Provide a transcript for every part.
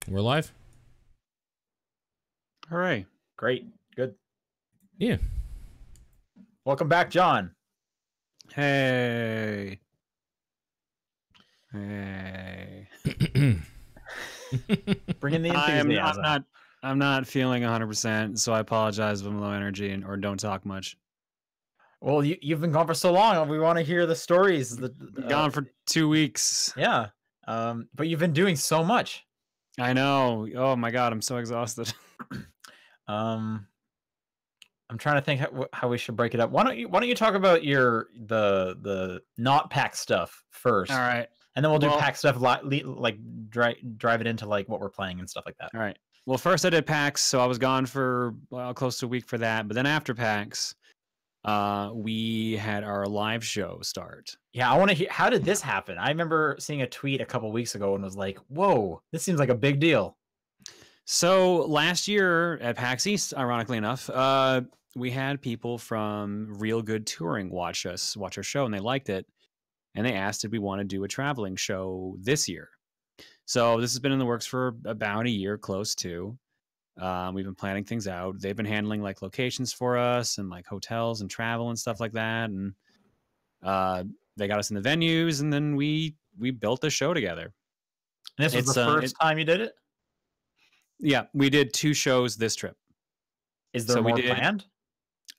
We're live? Hooray. Great. Good. Yeah. Welcome back, John. Hey. Hey. Bring in the enthusiasm. I'm not feeling 100%, so I apologize if I'm low energy or don't talk much. Well, you've been gone for so long. We want to hear the stories. Gone for 2 weeks. Yeah. But you've been doing so much. I know. Oh my God, I'm so exhausted. I'm trying to think how we should break it up. Why don't you talk about the not PAX stuff first? All right. And then we'll do PAX stuff like drive it into like what we're playing and stuff like that. All right. Well, first I did PAX, so I was gone for close to a week for that. But then after PAX, we had our live show start. Yeah, I want to hear, how did this happen? I remember seeing a tweet a couple weeks ago and was like, whoa, this seems like a big deal. So last year at PAX East, ironically enough, we had people from Real Good Touring watch our show, and they liked it. And they asked if we want to do a traveling show this year. So this has been in the works for about a year, close to. We've been planning things out. They've been handling like locations for us and like hotels and travel and stuff like that. And they got us in the venues, and then we built the show together. And this was the first time you did it? Yeah, we did 2 shows this trip. Is there more planned?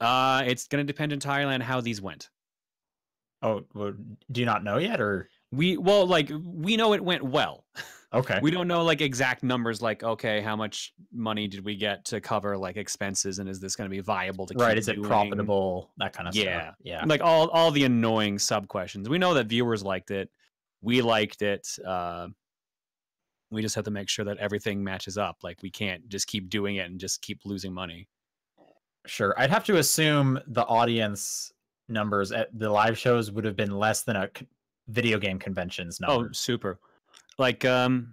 It's going to depend entirely on how these went. Oh, well, do you not know yet, or we know it went well. Okay. We don't know like exact numbers, like, okay, how much money did we get to cover like expenses, and is this going to be viable to keep is it profitable, that kind of stuff. Yeah. Like all the annoying sub questions. We know that viewers liked it. We liked it. We just have to make sure that everything matches up. Like, we can't just keep doing it and just keep losing money. Sure. I'd have to assume the audience numbers at the live shows would have been less than a video game convention's numbers. Oh, super. Like, our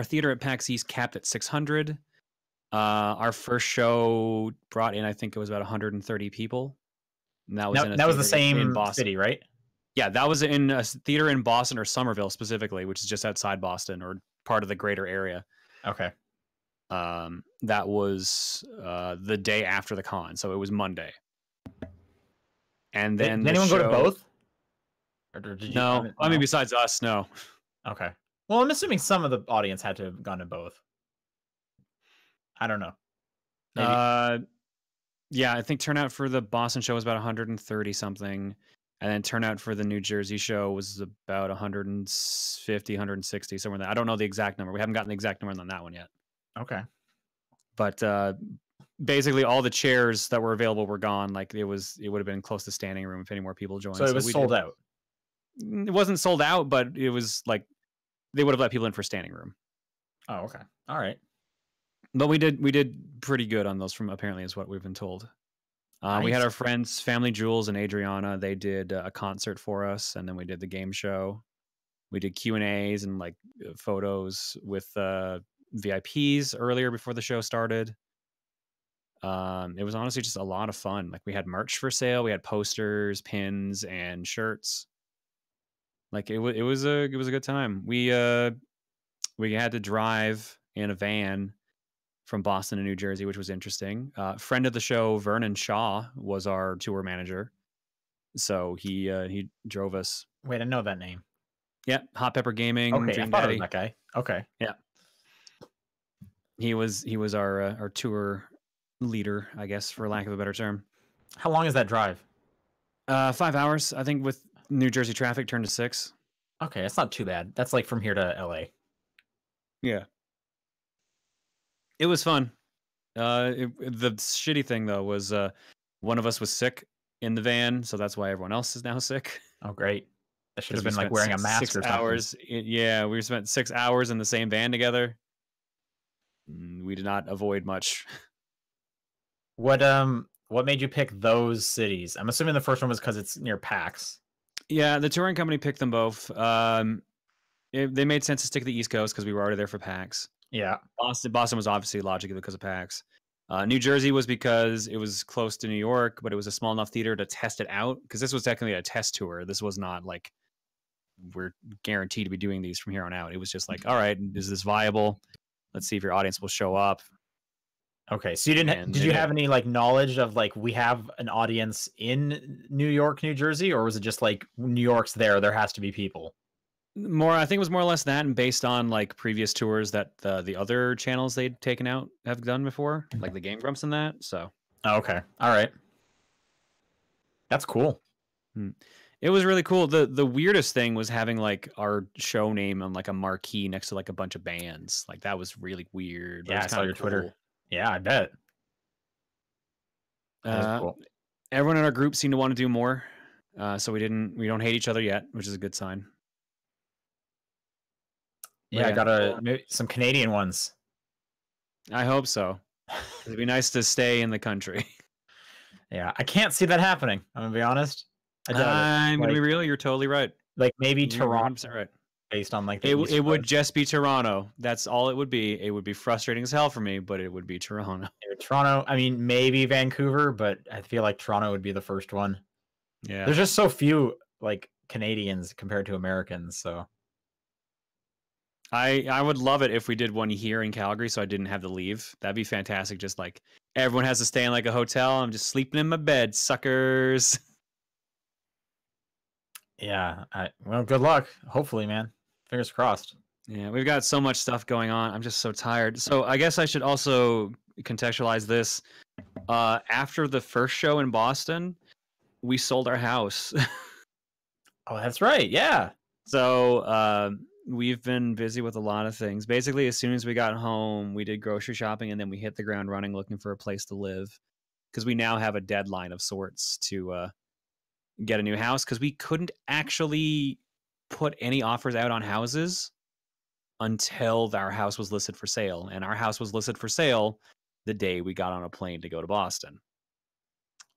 theater at PAX East capped at 600. Our first show brought in, I think it was about 130 people. And that was the same city, right? Yeah, that was in a theater in Boston, or Somerville specifically, which is just outside Boston, or part of the greater area. Okay. That was the day after the con, so it was Monday. And then did anyone go to both? Or did you, no, I mean, besides us, no. Okay. Well, I'm assuming some of the audience had to have gone to both. I don't know. Maybe. Yeah, I think turnout for the Boston show was about 130 something. And then turnout for the New Jersey show was about 150, 160, somewhere in there. I don't know the exact number. We haven't gotten the exact number on that one yet. Okay. But basically all the chairs that were available were gone. Like, it would have been close to standing room if any more people joined. So it was sold out? It wasn't sold out, but it was like they would have let people in for standing room. Oh, okay. All right. But we did pretty good on those, from apparently is what we've been told. Nice. We had our friends, Family Jules and Adriana. They did a concert for us, and then we did the game show. We did Q&As and like photos with VIPs earlier before the show started. It was honestly just a lot of fun. Like, we had merch for sale. We had posters, pins, and shirts. Like, it was a good time. We had to drive in a van from Boston to New Jersey, which was interesting. Friend of the show, Vernon Shaw, was our tour manager, so he drove us. Wait, I know that name. Yeah, Hot Pepper Gaming. Okay, I thought it was that guy. Okay, yeah, he was our tour leader, I guess, for lack of a better term. How long is that drive? 5 hours, I think, with New Jersey traffic turned to 6. Okay, that's not too bad. That's like from here to LA. Yeah. It was fun. The shitty thing, though, was one of us was sick in the van, so that's why everyone else is now sick. Oh, great. That should have been like wearing a mask or something. Hours. Yeah, we spent 6 hours in the same van together. We did not avoid much. What made you pick those cities? I'm assuming the first one was because it's near PAX. Yeah, the touring company picked them both. They made sense to stick to the East Coast because we were already there for PAX. Yeah. Boston was obviously logically because of PAX. New Jersey was because it was close to New York, but it was a small enough theater to test it out, because this was technically a test tour. This was not like we're guaranteed to be doing these from here on out. It was just like, all right, is this viable? Let's see if your audience will show up. Okay, so you didn't? Did you have any like knowledge of like we have an audience in New York, New Jersey, or was it just like New York's there? There has to be people. More, I think it was more or less that, and based on like previous tours that the other channels they'd taken out have done before, like the Game Grumps and that. So, okay, all right, that's cool. It was really cool. The weirdest thing was having like our show name on like a marquee next to like a bunch of bands. Like that was really weird. Yeah, I saw your Twitter. Yeah, I bet. Cool. Everyone in our group seemed to want to do more, so we don't hate each other yet, which is a good sign. Yeah, I got some Canadian ones. I hope so. It'd be nice to stay in the country. Yeah, I can't see that happening. I'm gonna be honest. I'm gonna be real. You're totally right. Like maybe Toronto, right? Based on like it would just be Toronto. That's all it would be. It would be frustrating as hell for me, but it would be Toronto. Toronto. I mean, maybe Vancouver, but I feel like Toronto would be the first one. Yeah, there's just so few like Canadians compared to Americans. So I would love it if we did one here in Calgary, so I didn't have to leave. That'd be fantastic. Just like everyone has to stay in like a hotel. I'm just sleeping in my bed, suckers. Yeah. Well, good luck. Hopefully, man. Fingers crossed. Yeah, we've got so much stuff going on. I'm just so tired. So I guess I should also contextualize this. After the first show in Boston, we sold our house. Oh, that's right. Yeah. So we've been busy with a lot of things. Basically, as soon as we got home, we did grocery shopping, and then we hit the ground running looking for a place to live, because we now have a deadline of sorts to get a new house, because we couldn't actually put any offers out on houses until our house was listed for sale. And our house was listed for sale the day we got on a plane to go to Boston.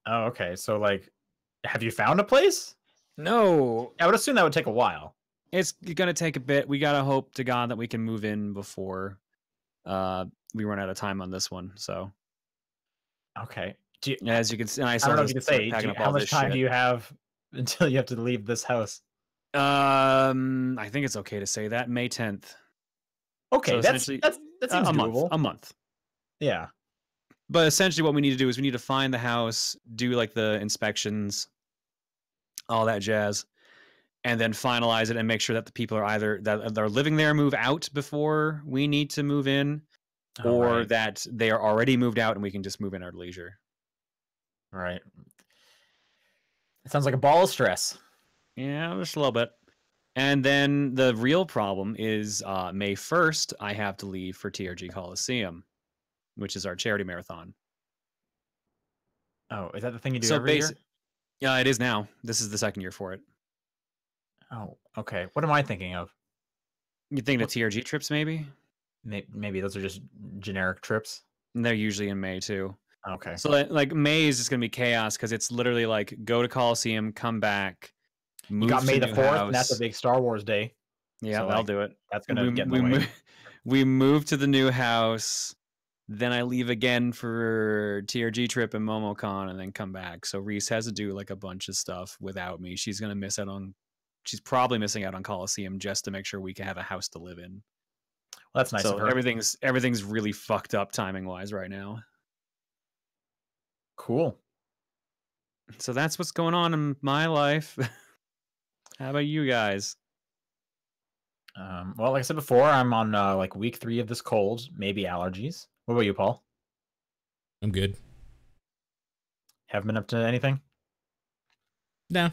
Oh, okay. So like, have you found a place? No. I would assume that would take a while. It's going to take a bit. We got to hope to God that we can move in before we run out of time on this one. So, okay. As you can see, I don't know if you can say, how much time do you have until you have to leave this house? I think it's okay to say that. May 10th. Okay, that seems doable. A month. Yeah. But essentially what we need to do is we need to find the house, do like the inspections, all that jazz, and then finalize it and make sure that the people are either that are living there move out before we need to move in, or that they are already moved out and we can just move in our leisure. Right. It sounds like a ball of stress. Yeah, just a little bit. And then the real problem is May 1st, I have to leave for TRG Coliseum, which is our charity marathon. Oh, is that the thing you do every year? Yeah, it is now. This is the second year for it. Oh, okay. What am I thinking of? You think of TRG trips, maybe? Maybe those are just generic trips. And they're usually in May, too. Okay. So, like, May is just going to be chaos because it's literally like go to Coliseum, come back, move. You got May the 4th, and that's a big Star Wars day. Yeah, so I'll do it. That's going to get in the way. We move to the new house. Then I leave again for TRG trip and MomoCon, and then come back. So Reese has to do like a bunch of stuff without me. She's gonna miss out on. She's probably missing out on Coliseum just to make sure we can have a house to live in. Well, that's nice. So of her. everything's really fucked up timing wise right now. Cool. So that's what's going on in my life. How about you guys? Well, like I said before, I'm on like week 3 of this cold, maybe allergies. What about you, Paul? I'm good. Haven't been up to anything? No.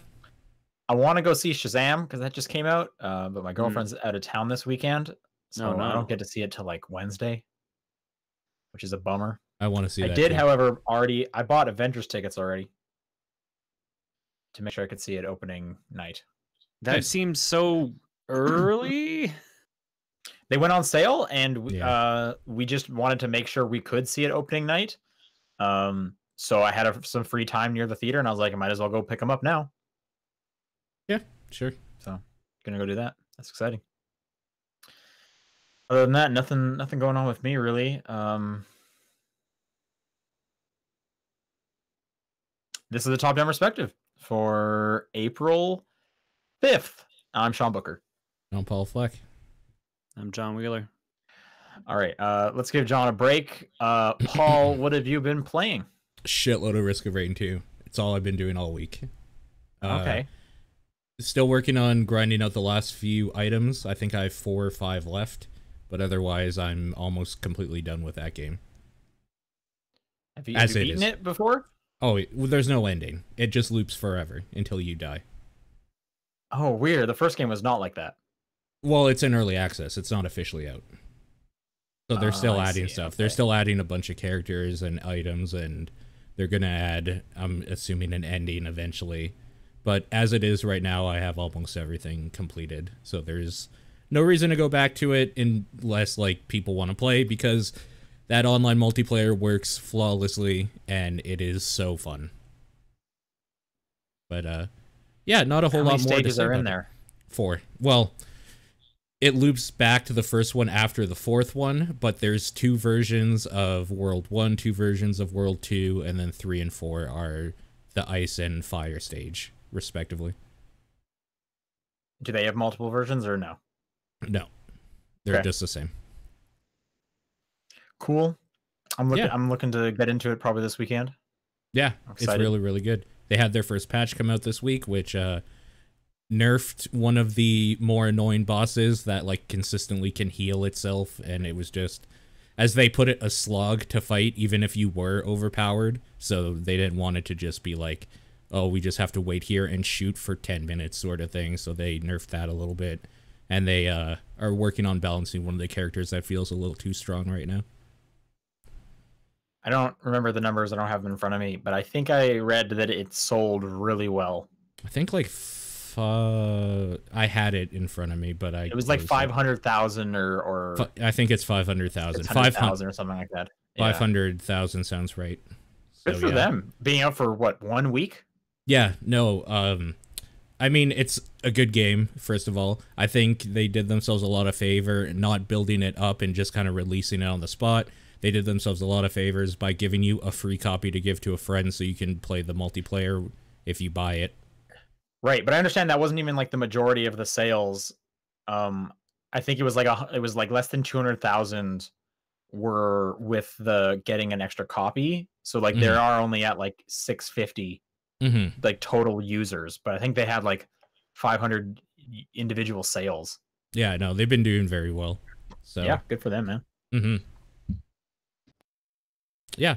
I want to go see Shazam because that just came out, but my girlfriend's out of town this weekend, so I don't get to see it till like Wednesday, which is a bummer. I want to see that. I did, however, I bought Avengers tickets already to make sure I could see it opening night. That seems so early. They went on sale, and we just wanted to make sure we could see it opening night. So I had some free time near the theater, and I was like, I might as well go pick them up now. Yeah, sure. So gonna go do that. That's exciting. Other than that, nothing going on with me really. This is the top down perspective for April 5th. I'm Sean Booker. I'm Paul Fleck. I'm John Wheeler. All right, let's give John a break. Paul, what have you been playing? Shitload of Risk of Rain 2. It's all I've been doing all week. Okay. Still working on grinding out the last few items. I think I have 4 or 5 left, but otherwise I'm almost completely done with that game. Have you beaten it before? Oh, there's no ending. It just loops forever until you die. Oh, weird. The first game was not like that. Well, it's in early access. It's not officially out. So they're still adding stuff. Okay. They're still adding a bunch of characters and items, and they're going to add, I'm assuming, an ending eventually. But as it is right now, I have almost everything completed. So there's no reason to go back to it unless, like, people want to play, because that online multiplayer works flawlessly, and it is so fun. But, yeah, not a whole lot more to say. How many stages are in there? 4. Well, it loops back to the first one after the 4th one, but there's 2 versions of World 1, 2 versions of World 2, and then 3 and 4 are the Ice and Fire stage, respectively. Do they have multiple versions or no? No. They're just the same. Cool. I'm looking to get into it probably this weekend. Yeah, it's really, really good. They had their first patch come out this week, which nerfed one of the more annoying bosses that, like, consistently can heal itself, and it was just, as they put it, a slog to fight even if you were overpowered. So they didn't want it to just be like, oh, we just have to wait here and shoot for 10 minutes sort of thing. So they nerfed that a little bit, and they are working on balancing one of the characters that feels a little too strong right now. I don't remember the numbers. I don't have them in front of me, but I think I read that it sold really well. I think like I had it in front of me, but it was like 500,000 or I think it's 500,000. 500,000 or something like that. Yeah. 500,000 sounds right. Good for them. Being out for what, 1 week? Yeah, no. I mean, it's a good game, first of all. I think they did themselves a lot of favor not building it up and just kind of releasing it on the spot. They did themselves a lot of favors by giving you a free copy to give to a friend so you can play the multiplayer if you buy it. Right, but I understand that wasn't even like the majority of the sales. I think it was like less than 200,000 were with the getting an extra copy. So like there are only at like 650 like total users, but I think they had like 500 individual sales. Yeah, no, they've been doing very well. So yeah, good for them, man. Yeah,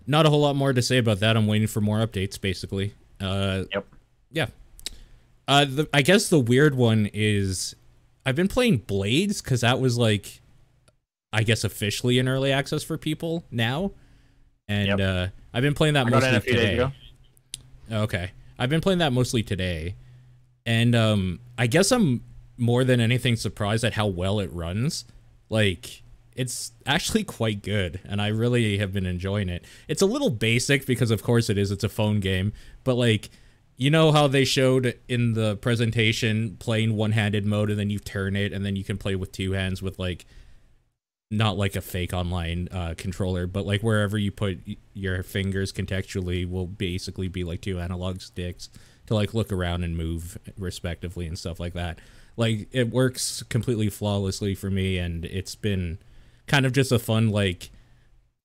not a whole lot more to say about that. I'm waiting for more updates, basically. Yep. Yeah. I guess the weird one is I've been playing Blades because that was like, I guess officially in early access for people now, and I've been playing that mostly today. Okay, I've been playing that mostly today, and I guess I'm more than anything surprised at how well it runs. Like, it's actually quite good, and I really have been enjoying it. It's a little basic because, of course, it's a phone game, but like, you know how they showed in the presentation playing one-handed mode, and then you turn it, and then you can play with 2 hands with, like, not like a fake online controller, but like wherever you put your fingers contextually will basically be like 2 analog sticks to like look around and move respectively and stuff like that. Like, it works completely flawlessly for me, and it's been kind of just a fun like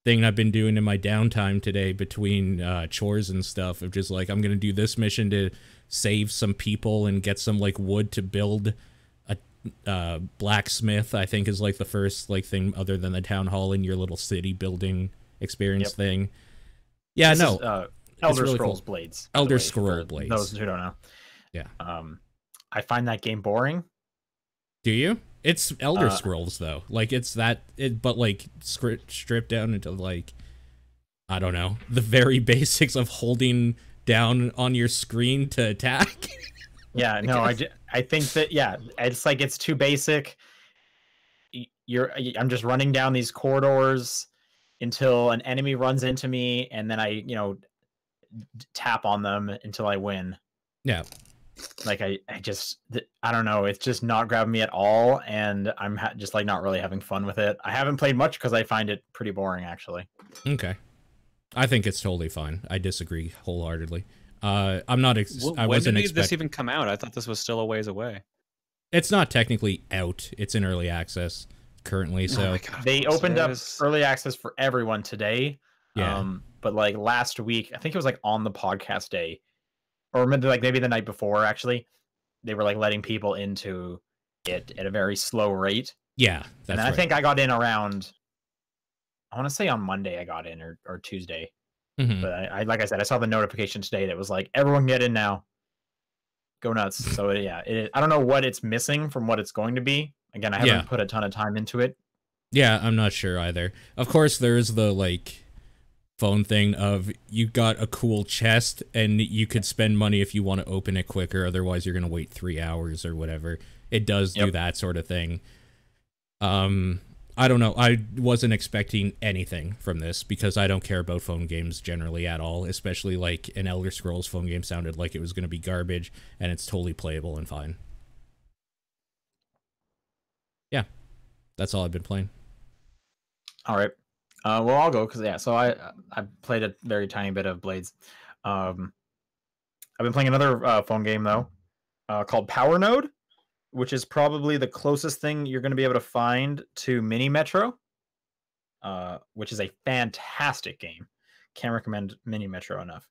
thing I've been doing in my downtime today between chores and stuff, of just like, I'm gonna do this mission to save some people and get some like wood to build a blacksmith, I think is like the first like thing other than the town hall in your little city building experience thing. Yeah, this is, Elder really Scrolls cool. Blades. Elder Scrolls Blades. Those who don't know. Yeah. I find that game boring. Do you? It's Elder Scrolls though. Like, it's that but like stripped down into like, I don't know, the very basics of holding down on your screen to attack. Yeah, no, I think that, yeah, it's like, it's too basic. I'm just running down these corridors until an enemy runs into me, and then I, tap on them until I win. Yeah. Like, I don't know, it's just not grabbing me at all, and I'm just like not really having fun with it. I haven't played much because I find it pretty boring, actually. Okay. I think it's totally fine. I disagree wholeheartedly. I'm not. I wasn't when did expecting this even come out? I thought this was still a ways away. It's not technically out. It's in early access currently. So my God, They opened up is. early access for everyone today. yeah, But like last week, I think it was like on the podcast day, or maybe the night before. Actually, they were like letting people into it at a very slow rate. yeah, And that's then right. I think I got in around, I want to say on Monday I got in, or Tuesday. Mhm. But I like I said, I saw the notification today that was like, everyone get in now. Go nuts. So yeah, I don't know what it's missing from what it's going to be. Again, I haven't Yeah. put a ton of time into it. Yeah, I'm not sure either. Of course, there's the like phone thing of you got a cool chest and you could spend money if you want to open it quicker. Otherwise, you're gonna wait 3 hours or whatever. It does do that sort of thing. I don't know. I wasn't expecting anything from this because I don't care about phone games generally at all. Especially like an Elder Scrolls phone game sounded like it was gonna be garbage, and it's totally playable and fine. Yeah, that's all I've been playing. All right. Well, I'll go because yeah. So I played a very tiny bit of Blades. I've been playing another phone game though, called Power Node, which is probably the closest thing you're going to be able to find to Mini Metro, which is a fantastic game. Can't recommend Mini Metro enough.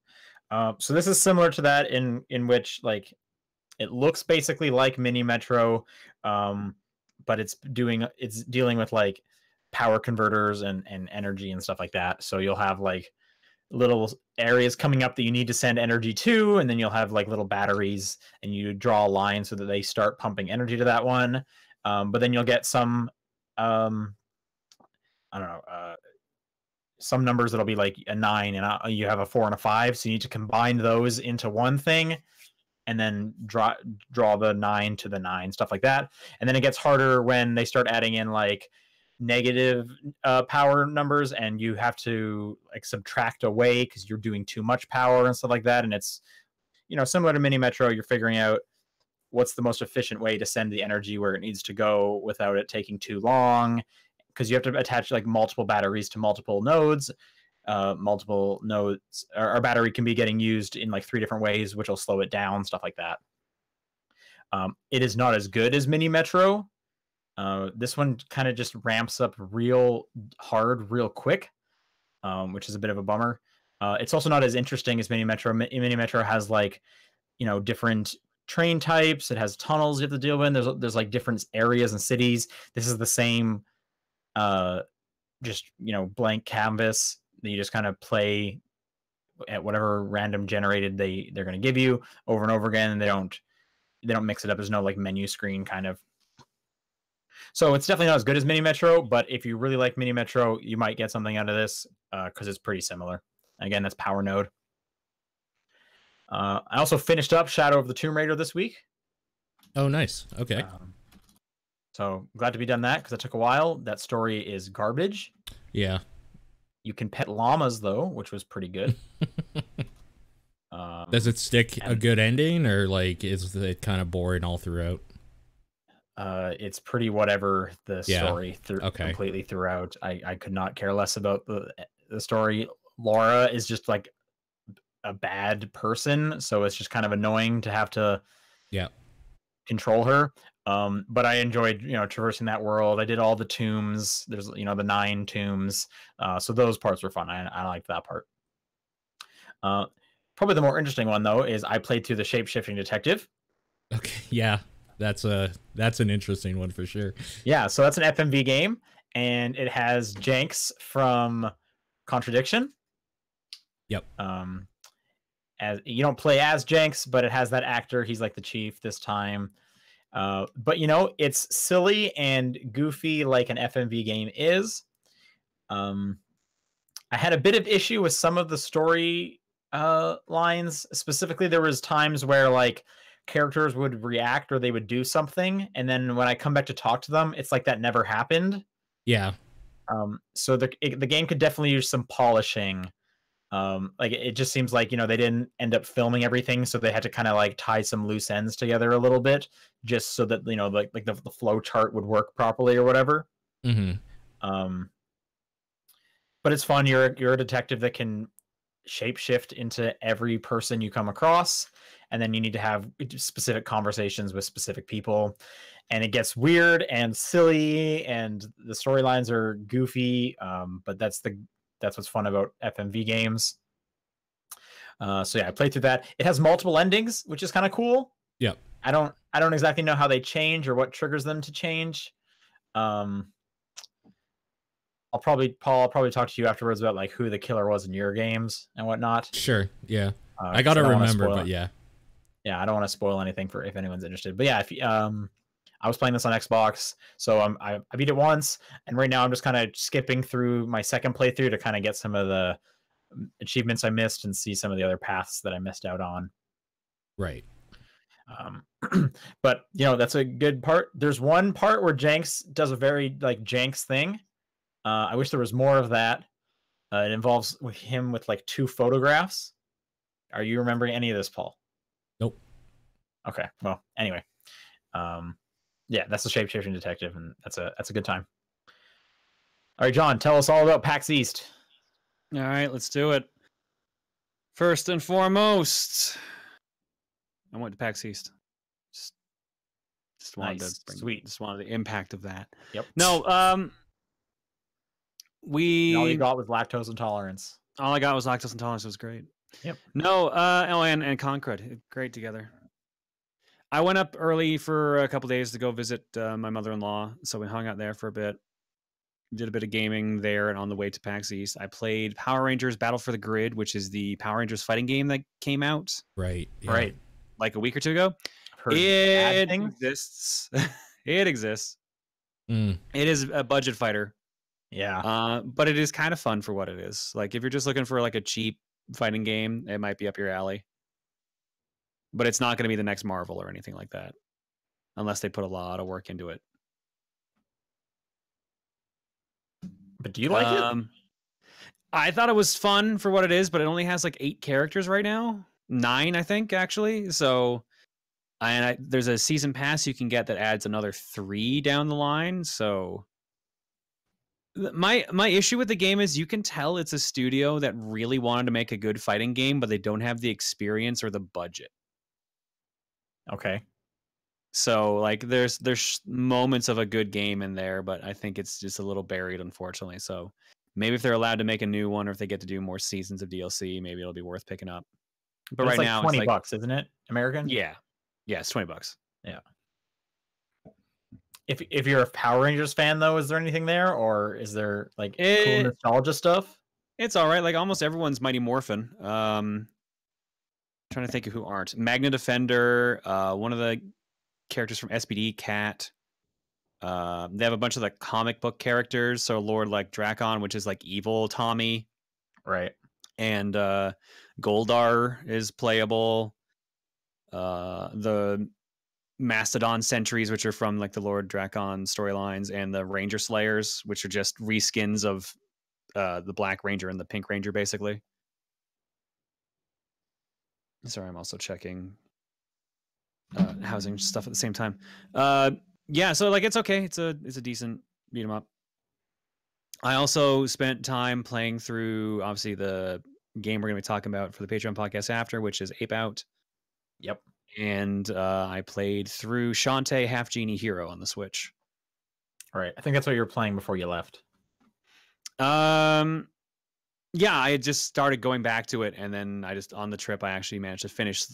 So this is similar to that in which like it looks basically like Mini Metro, but it's dealing with like power converters and energy and stuff like that. So you'll have like little areas coming up that you need to send energy to, and then you'll have like little batteries, and you draw a line so that they start pumping energy to that one. But then you'll get some, I don't know, some numbers that'll be like a 9, and you have a 4 and a 5, so you need to combine those into one thing, and then draw the 9 to the 9, stuff like that. And then it gets harder when they start adding in like negative power numbers, and you have to like subtract away because you're doing too much power and stuff like that. And it's, similar to Mini Metro, you're figuring out what's the most efficient way to send the energy where it needs to go without it taking too long, because you have to attach like multiple batteries to multiple nodes. Multiple nodes, our battery can be getting used in like 3 different ways, which will slow it down, stuff like that. It is not as good as Mini Metro. This one kind of just ramps up real hard, real quick, which is a bit of a bummer. It's also not as interesting as Mini Metro. Mini Metro has like, different train types. It has tunnels you have to deal with. There's like different areas and cities. This is the same, just blank canvas that you just kind of play at whatever random generated they're going to give you over and over again, and they don't mix it up. There's no like menu screen kind of. So it's definitely not as good as Mini Metro, but if you really like Mini Metro, you might get something out of this because it's pretty similar. And again, that's Power Node. I also finished up Shadow of the Tomb Raider this week. Oh, nice. Okay. So glad to be done that because it took a while. That story is garbage. Yeah. You can pet llamas though, which was pretty good. Does it stick a good ending, or like is it kind of boring all throughout? It's pretty whatever the story completely throughout. I could not care less about the story. Laura is just like a bad person, so it's just kind of annoying to have to control her. But I enjoyed traversing that world. I did all the tombs. There's the 9 tombs, so those parts were fun. I liked that part. Probably the more interesting one though is I played through the Shapeshifting Detective. Okay, yeah, that's an interesting one for sure. Yeah, so that's an FMV game, and it has Jenks from Contradiction. Yep. As you don't play as Jenks, but it has that actor. He's like the chief this time. But it's silly and goofy like an FMV game is. I had a bit of issue with some of the story lines. Specifically, there was times where like characters would react or they would do something, and then when I come back to talk to them, it's like that never happened. Yeah. So the game could definitely use some polishing. Like it just seems like they didn't end up filming everything, so they had to kind of like tie some loose ends together a little bit, just so that like the flow chart would work properly or whatever. But it's fun. You're a detective that can shapeshift into every person you come across, and then you need to have specific conversations with specific people, and it gets weird and silly, and the storylines are goofy. But that's what's fun about FMV games. So yeah, I played through that. It has multiple endings, which is kind of cool. Yep. I don't exactly know how they change or what triggers them to change. Paul, I'll probably talk to you afterwards about like who the killer was in your games and whatnot. Sure. Yeah. I gotta remember, but yeah. Yeah, I don't want to spoil anything for if anyone's interested. But yeah, if I was playing this on Xbox, so I beat it once, and right now I'm just kind of skipping through my second playthrough to kind of get some of the achievements I missed and see some of the other paths that I missed out on. Right. But that's a good part. There's one part where Jenks does a very like Jenks thing. I wish there was more of that. It involves him with like 2 photographs. Are you remembering any of this, Paul? Nope. Okay. Well, anyway, yeah, that's the Shapeshifting Detective, and that's a good time. All right, John, tell us all about PAX East. All right, let's do it. First and foremost, I went to PAX East. Just wanted Nice. to bring, Sweet. Just wanted the impact of that. Yep. No, all you got was lactose intolerance. All I got was lactose intolerance. It was great. Yep. No, and Concrete, great together. I went up early for a couple days to go visit my mother-in-law, so we hung out there for a bit. Did a bit of gaming there, and on the way to PAX East, I played Power Rangers Battle for the Grid, which is the Power Rangers fighting game that came out. Right. Yeah. Right. Like a week or 2 ago. It exists. It exists. Mm. It is a budget fighter. Yeah. But it is kind of fun for what it is. Like if you're just looking for like a cheap fighting game, it might be up your alley. But it's not going to be the next Marvel or anything like that, unless they put a lot of work into it. But do you like it? I thought it was fun for what it is, but it only has like 8 characters right now. 9, I think, actually. So, there's a season pass you can get that adds another 3 down the line. So, my issue with the game is you can tell it's a studio that really wanted to make a good fighting game, but they don't have the experience or the budget. Okay. So like there's moments of a good game in there, but I think it's just a little buried, unfortunately. So maybe if they're allowed to make a new one, or if they get to do more seasons of DLC, maybe it'll be worth picking up. But right it's like now, $20, it's like, isn't it? American? Yeah, it's $20. Yeah. If you're a Power Rangers fan, though, is there anything there, or is there like cool nostalgia stuff? It's all right. Like almost everyone's Mighty Morphin. Trying to think of who aren't. Magna Defender, one of the characters from SPD, Cat. They have a bunch of the comic book characters. So Lord like Drakon, which is like evil Tommy. Right. And Goldar is playable. The Mastodon Sentries, which are from like the Lord Drakon storylines, and the Ranger Slayers, which are just reskins of the Black Ranger and the Pink Ranger, basically. Sorry, I'm also checking housing stuff at the same time. Yeah, so like it's okay. It's a decent beat 'em up. I also spent time playing through obviously the game we're going to be talking about for the Patreon podcast after, which is Ape Out. Yep. And I played through Shantae Half Genie Hero on the Switch. All right. I think that's what you were playing before you left. Yeah, I just started going back to it, and then on the trip I actually managed to finish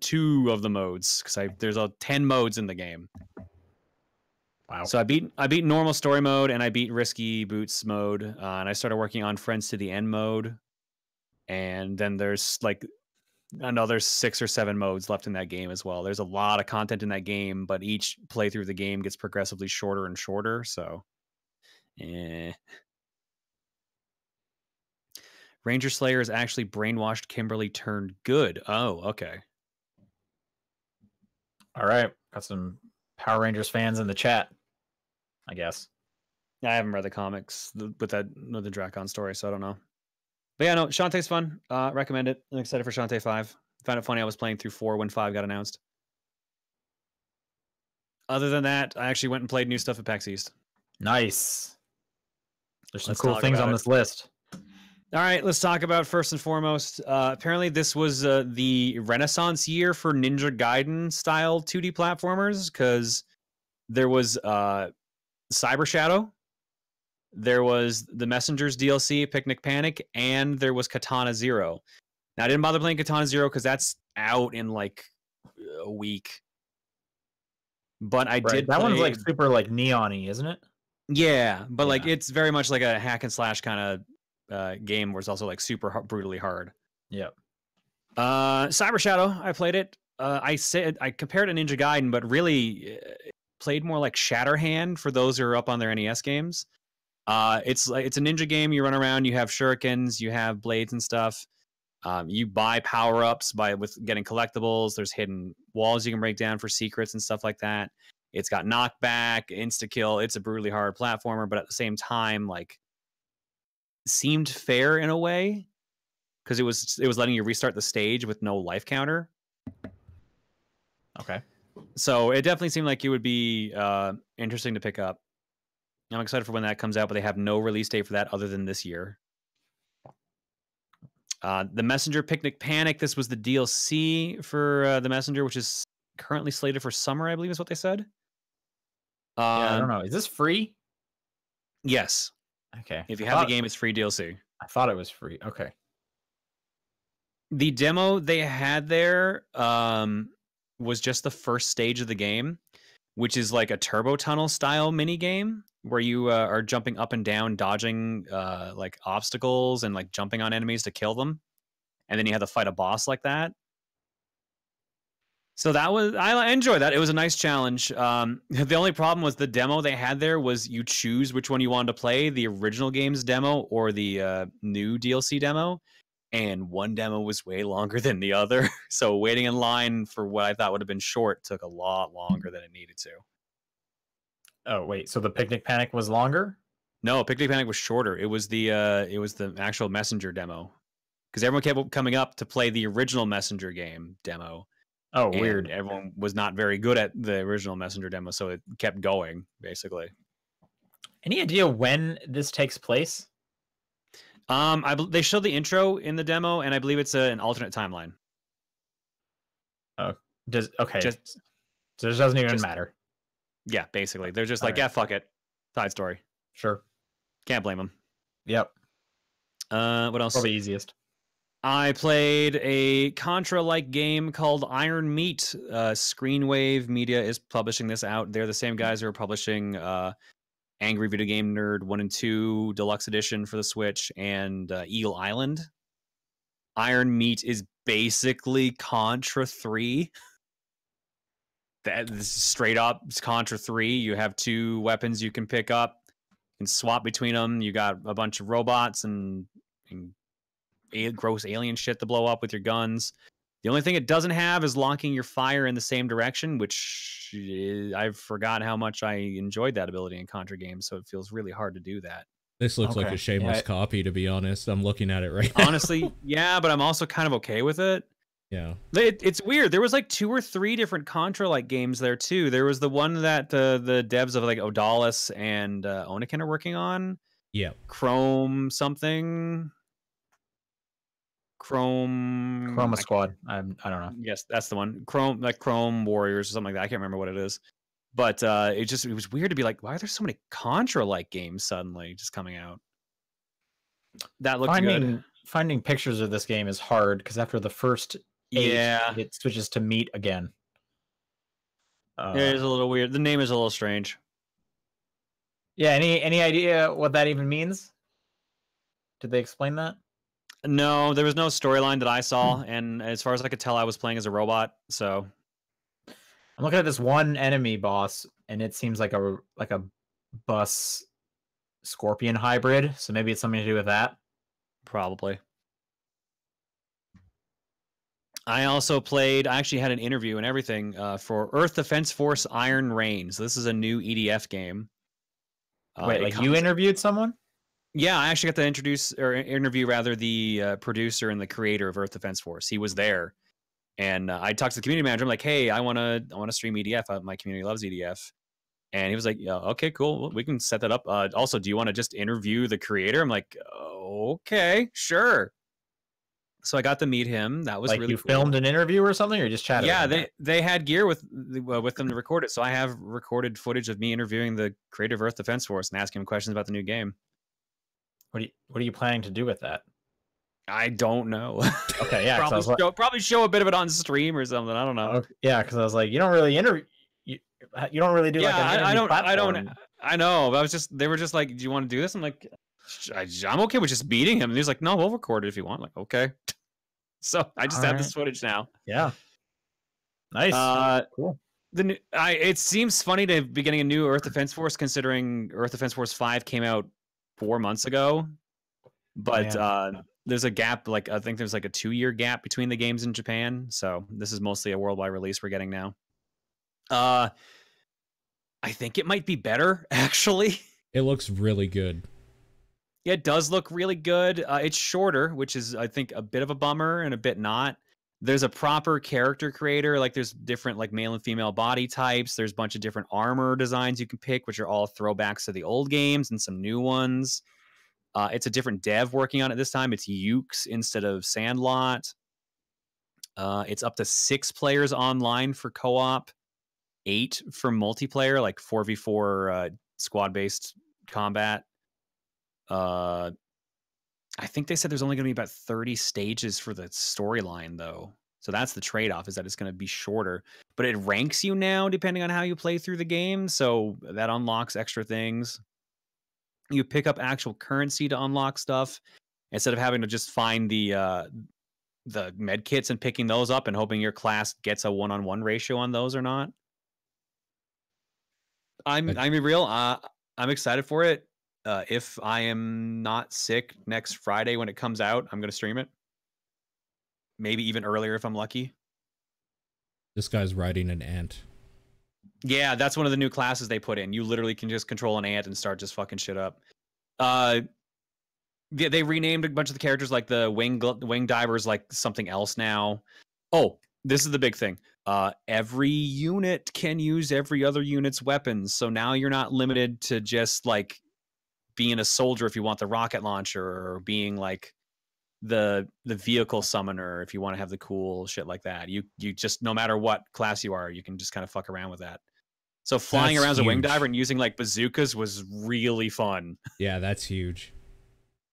2 of the modes, because there's 10 modes in the game. Wow. So I beat normal story mode, and I beat risky boots mode, and I started working on Friends to the End mode, and then there's like another 6 or 7 modes left in that game as well. There's a lot of content in that game, but each playthrough of the game gets progressively shorter and shorter. So, Ranger Slayer has actually brainwashed Kimberly turned good. Oh, okay. All right. Got some Power Rangers fans in the chat, I guess. I haven't read the comics with the Drakon story, so I don't know. But yeah, no, Shantae's fun. Recommend it. I'm excited for Shantae 5. Found it funny I was playing through 4 when 5 got announced. Other than that, I actually went and played new stuff at PAX East. Nice. There's some Let's cool talk things about on it. this list. All right, let's talk about first and foremost. Apparently, this was the Renaissance year for Ninja Gaiden style 2D platformers because there was Cyber Shadow, there was the Messengers DLC, Picnic Panic, and there was Katana Zero. Now, I didn't bother playing Katana Zero because that's out in like a week. But I did. That play... one's like super like neon-y, isn't it? Yeah, but like it's very much like a hack and slash kind of game where it's also like super brutally hard. Yep. Cyber Shadow, I played it. I compared to Ninja Gaiden, but really played more like Shatterhand for those who are up on their NES games. It's a ninja game. You run around, you have shurikens, you have blades and stuff. You buy power-ups with getting collectibles. There's hidden walls you can break down for secrets and stuff like that. It's got knockback, insta-kill. It's a brutally hard platformer, but at the same time, like, seemed fair in a way because it was letting you restart the stage with no life counter. Okay. So it definitely seemed like it would be interesting to pick up. I'm excited for when that comes out, but they have no release date for that other than this year. The Messenger Picnic Panic. This was the DLC for the Messenger, which is currently slated for summer, I believe is what they said. Yeah, I don't know. Is this free? Yes. Okay. If you have the game, it's free DLC. I thought it was free. Okay. The demo they had there was just the first stage of the game, which is like a turbo tunnel style mini game where you are jumping up and down, dodging like obstacles and like jumping on enemies to kill them. And then you have to fight a boss like that. So I enjoyed that. It was a nice challenge. The only problem was the demo they had there was you choose which one you wanted to play, the original game's demo or the new DLC demo. And one demo was way longer than the other. So waiting in line for what I thought would have been short took a lot longer than it needed to. Oh, wait. So the Picnic Panic was longer? No, Picnic Panic was shorter. It was the actual Messenger demo. Because everyone kept coming up to play the original Messenger game demo. Oh, weird. Everyone was not very good at the original Messenger demo, so it kept going, basically. Any idea when this takes place? They showed the intro in the demo, and I believe it's an alternate timeline. Oh, so it doesn't even matter. Yeah, basically. They're just yeah, fuck it. Side story. Sure. Can't blame them. Yep. What else? Probably easiest. I played a Contra-like game called Iron Meat. Screenwave Media is publishing this out. They're the same guys who are publishing Angry Video Game Nerd 1 and 2 Deluxe Edition for the Switch and Eagle Island. Iron Meat is basically Contra 3. This is straight up Contra 3. You have 2 weapons you can pick up and swap between them. You got a bunch of robots and gross alien shit to blow up with your guns. The only thing it doesn't have is locking your fire in the same direction, which I forgot how much I enjoyed that ability in Contra games, so it feels really hard to do that. This looks like a shameless copy, to be honest. I'm looking at it right now. Honestly, yeah, but I'm also kind of okay with it. Yeah. It's weird. There was like 2 or 3 different Contra-like games there, too. There was the one that the devs of like Odalis and Oniken are working on. Yeah. Chroma Squad. I don't know. Yes, that's the one. Chrome Warriors or something like that. I can't remember what it is. But it was weird to be like, why are there so many Contra-like games suddenly just coming out? That looked good. Finding pictures of this game is hard because after the first 8, it switches to Meat again. It is a little weird. The name is a little strange. Yeah, any idea what that even means? Did they explain that? No, there was no storyline that I saw, and as far as I could tell, I was playing as a robot. So I'm looking at this one enemy boss, and it seems like a bus scorpion hybrid. So maybe it's something to do with that. Probably. I also played. I actually had an interview and everything for Earth Defense Force Iron Rain. So this is a new EDF game. Wait, you interviewed someone? Yeah, I actually got to interview the producer and the creator of Earth Defense Force. He was there, and I talked to the community manager. I'm like, hey, I want to stream EDF. My community loves EDF, And he was like, yeah, okay, cool. Well, we can set that up. Also, do you want to just interview the creator? I'm like, okay, sure. So I got to meet him. That was like really you cool. filmed an interview or something, or just chatted? Yeah, with him? they had gear with them to record it. So I have recorded footage of me interviewing the creator of Earth Defense Force and asking him questions about the new game. What are you planning to do with that? I don't know. Okay, yeah, probably show a bit of it on stream or something. I don't know. Okay, yeah, because I was like, you don't really interview. You don't really do like an interview platform. I know. But they were just like, do you want to do this? I'm like, I'm okay with just beating him. And he's like, no, we'll record it if you want. I'm like, okay. So I just have this footage now. Yeah. Nice. Cool. It seems funny to be getting a new Earth Defense Force, considering Earth Defense Force 5 came out 4 months ago. But there's a gap, like I think there's like a 2-year gap between the games in Japan. So this is mostly a worldwide release we're getting now. I think it might be better, actually. It looks really good. It does look really good. It's shorter, which is, I think, a bit of a bummer and a bit not. There's a proper character creator. Like, there's different, like, male and female body types. There's a bunch of different armor designs you can pick, which are all throwbacks to the old games and some new ones. It's a different dev working on it this time. It's Ukes instead of Sandlot. It's up to 6 players online for co-op, 8 for multiplayer, like 4v4 squad-based combat. I think they said there's only going to be about 30 stages for the storyline, though. So that's the trade-off, is that it's going to be shorter. But it ranks you now depending on how you play through the game, so that unlocks extra things. You pick up actual currency to unlock stuff instead of having to just find the med kits and picking those up and hoping your class gets a 1-on-1 ratio on those or not. I'm real. I'm excited for it. If I am not sick next Friday when it comes out, I'm going to stream it. Maybe even earlier if I'm lucky. This guy's riding an ant. Yeah, that's one of the new classes they put in. You literally can just control an ant and start just fucking shit up. They renamed a bunch of the characters, like the wing divers, like something else now. Oh, this is the big thing. Every unit can use every other unit's weapons. So now you're not limited to just like being a soldier if you want the rocket launcher, or being like the vehicle summoner if you want to have the cool shit like that. You just, no matter what class you are, you can just kind of fuck around with that. So flying around as a wing diver and using like bazookas was really fun. Yeah, that's huge.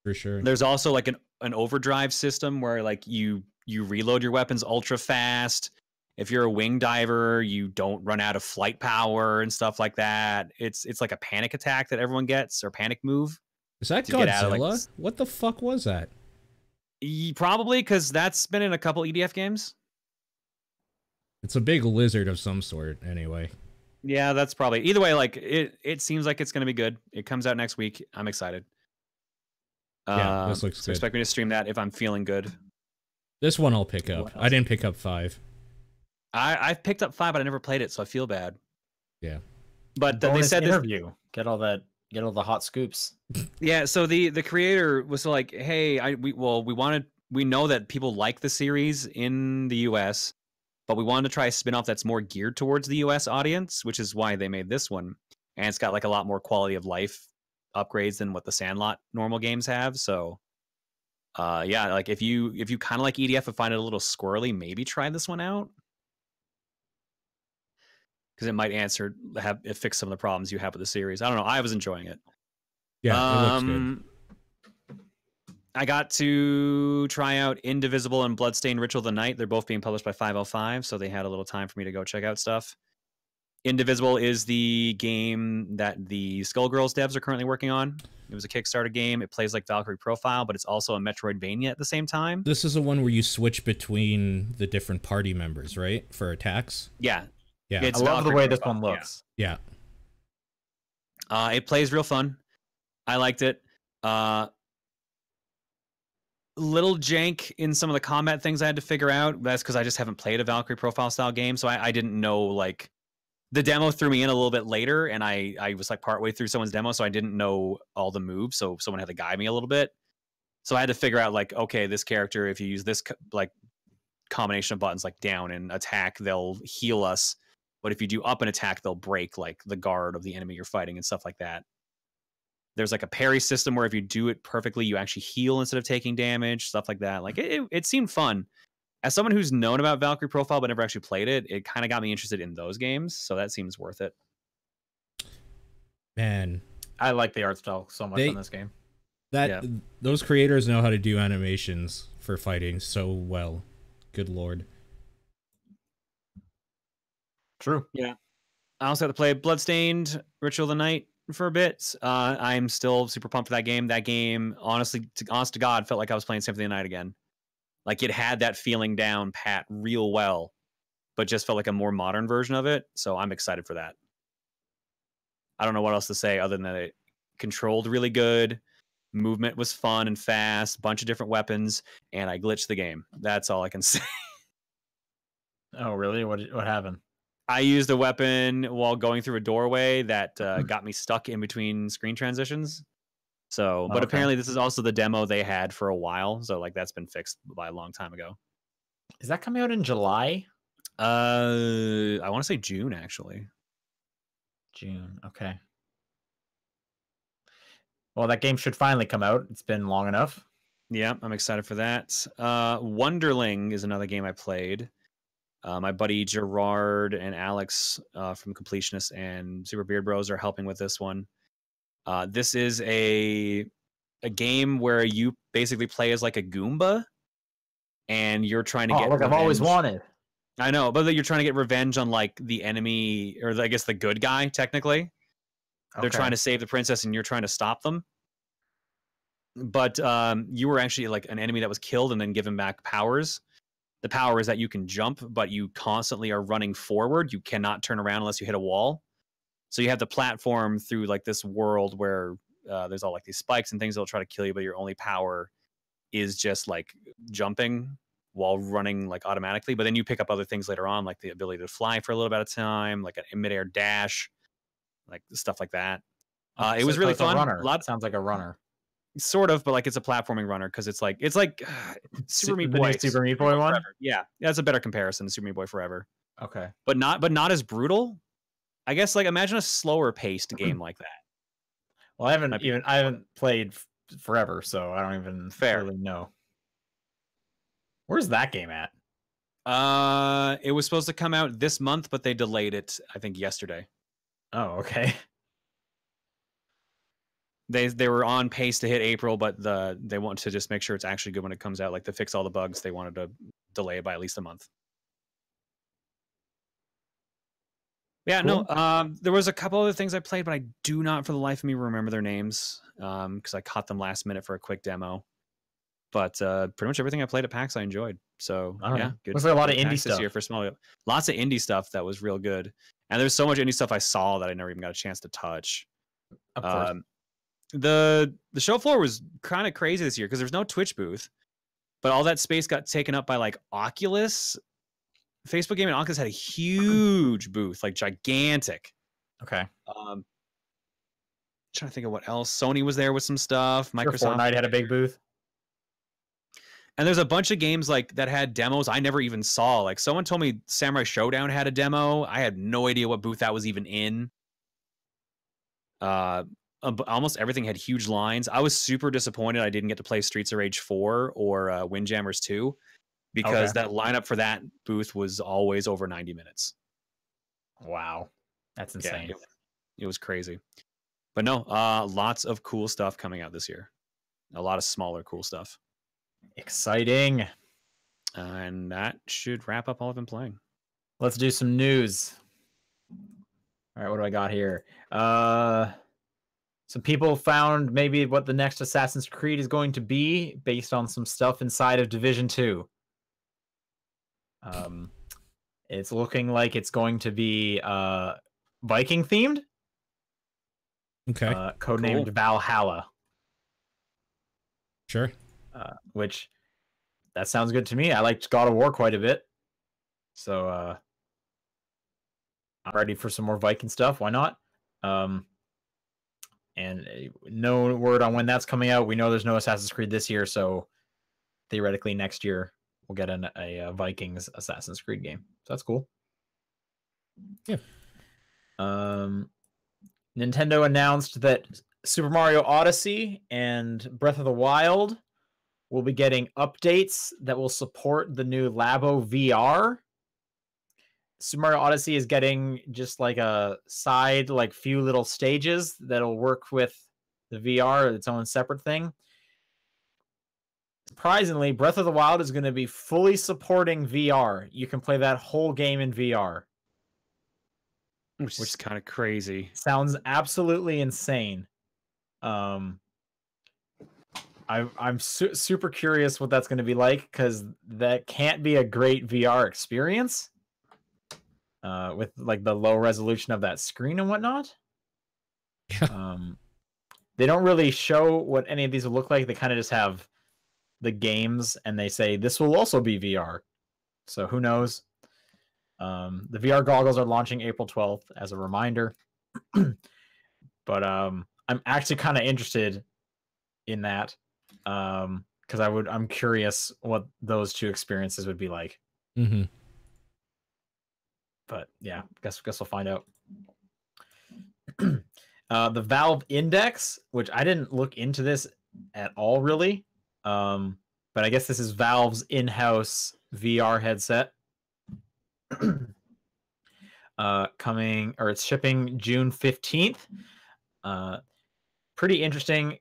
For sure. There's also like an overdrive system where like you reload your weapons ultra fast. If you're a wing diver, you don't run out of flight power and stuff like that. It's like a panic attack that everyone gets, or panic move. Is that Godzilla? What the fuck was that? Probably, because that's been in a couple EDF games. It's a big lizard of some sort, anyway. Yeah, that's probably. Either way, like it seems like it's going to be good. It comes out next week. I'm excited. Yeah, this looks good. Expect me to stream that if I'm feeling good. This one I'll pick up. I didn't pick up 5. I've picked up 5, but I never played it, so I feel bad. Yeah. But they said interview. Get all the hot scoops. Yeah, so the creator was like, "Hey, we know that people like the series in the US, but we wanted to try a spin-off that's more geared towards the US audience, which is why they made this one. And it's got like a lot more quality of life upgrades than what the Sandlot normal games have. So yeah, like if you kind of like EDF and find it a little squirrely, maybe try this one out. Because it might fix some of the problems you have with the series. I don't know. I was enjoying it. Yeah, it looks good. I got to try out Indivisible and Bloodstained Ritual of the Night. They're both being published by 505, so they had a little time for me to go check out stuff. Indivisible is the game that the Skullgirls devs are currently working on. It was a Kickstarter game. It plays like Valkyrie Profile, but it's also a Metroidvania at the same time. This is the one where you switch between the different party members, right? For attacks? Yeah. Yeah. I love the way this one looks. Yeah. It plays real fun. I liked it. Little jank in some of the combat things I had to figure out. That's because I just haven't played a Valkyrie Profile style game, so I didn't know, like, the demo threw me in a little bit later, and I was like partway through someone's demo, so I didn't know all the moves, so someone had to guide me a little bit. So I had to figure out, like, okay, this character, if you use this like combination of buttons, like down and attack, they'll heal us but if you do up an attack, they'll break like the guard of the enemy you're fighting and stuff like that. There's like a parry system where if you do it perfectly, you actually heal instead of taking damage, stuff like that. Like it seemed fun. As someone who's known about Valkyrie Profile but never actually played it, it kind of got me interested in those games. So that seems worth it. Man, I like the art style so much on this game. Those creators know how to do animations for fighting so well. Good lord. True. Yeah. I also had to play Bloodstained Ritual of the Night for a bit. I'm still super pumped for that game. That game, honest to God, felt like I was playing Symphony of the Night again. Like it had that feeling down pat real well, but just felt like a more modern version of it. So I'm excited for that. I don't know what else to say other than that it controlled really good. Movement was fun and fast, bunch of different weapons, and I glitched the game. That's all I can say. Oh, really? What happened? I used a weapon while going through a doorway that got me stuck in between screen transitions. So, but apparently this is also the demo they had for a while. So like that's been fixed by a long time ago. Is that coming out in July? I want to say June, actually. June. Okay. Well, that game should finally come out. It's been long enough. Yeah, I'm excited for that. Wonderling is another game I played. My buddy Gerard and Alex from Completionist and Super Beard Bros are helping with this one. This is a game where you basically play as like a Goomba, and you're trying to get. Look, I've always wanted. I know, but you're trying to get revenge on like the enemy, or I guess the good guy. Technically, they're trying to save the princess, and you're trying to stop them. But you were actually like an enemy that was killed and then given back powers. The power is that you can jump, but you constantly are running forward. You cannot turn around unless you hit a wall. So you have the platform through like this world where there's all like these spikes and things that'll try to kill you, but your only power is just like jumping while running like automatically. But then you pick up other things later on, like the ability to fly for a little bit of time, like a midair dash, like stuff like that. It was really fun. Sounds like a runner. Sort of, but like it's a platforming runner because it's like Super Meat Boy. Super Meat Boy one? Yeah, that's a better comparison to Super Meat Boy Forever. Okay. But not as brutal. I guess like imagine a slower paced game like that. Well, I haven't played Forever, so I don't even really know. Where's that game at? It was supposed to come out this month, but they delayed it, I think, yesterday. Oh, okay. They were on pace to hit April, but they want to just make sure it's actually good when it comes out. Like to fix all the bugs, they wanted to delay it by at least a month. Yeah, cool. No. There was a couple other things I played, but I do not for the life of me remember their names because I caught them last minute for a quick demo. But pretty much everything I played at PAX I enjoyed. So yeah, good. Was there a lot of indie stuff this year for small? Lots of indie stuff that was real good, and there's so much indie stuff I saw that I never even got a chance to touch. Of course. The show floor was kind of crazy this year because there's no Twitch booth, but all that space got taken up by like Oculus. Facebook Gaming Oculus had a huge booth, like gigantic. Okay. Trying to think of what else. Sony was there with some stuff. Microsoft. Fortnite had a big booth. And there's a bunch of games like that had demos I never even saw. Like someone told me Samurai Showdown had a demo. I had no idea what booth that was even in. Almost everything had huge lines. I was super disappointed I didn't get to play Streets of Rage 4 or Windjammers 2 because that lineup for that booth was always over 90 minutes. Wow. That's insane. Yeah, it was crazy. But no, lots of cool stuff coming out this year. A lot of smaller cool stuff. Exciting. And that should wrap up all I've been playing. Let's do some news. All right, what do I got here? Some people found maybe what the next Assassin's Creed is going to be based on some stuff inside of Division 2. It's looking like it's going to be Viking themed. Okay. Codenamed Valhalla. Sure. Which that sounds good to me. I liked God of War quite a bit. So I'm ready for some more Viking stuff. Why not? And no word on when that's coming out. We know there's no Assassin's Creed this year, so theoretically next year we'll get a Vikings Assassin's Creed game. So that's cool. Yeah. Nintendo announced that Super Mario Odyssey and Breath of the Wild will be getting updates that will support the new Labo VR. Super Mario Odyssey is getting just like a side, like few little stages that'll work with the VR, its own separate thing. Surprisingly, Breath of the Wild is going to be fully supporting VR. You can play that whole game in VR. Which is kind of crazy. Sounds absolutely insane. I'm super curious what that's going to be like, because that can't be a great VR experience with like the low resolution of that screen and whatnot. Yeah. They don't really show what any of these will look like. They kind of just have the games and they say this will also be VR. So who knows? The VR goggles are launching April 12th as a reminder. But I'm actually kind of interested in that, because I'm curious what those two experiences would be like. Mm-hmm. But yeah, guess we'll find out. The Valve Index, which I didn't look into this at all really, but I guess this is Valve's in-house VR headset. It's shipping June 15th. Pretty interesting.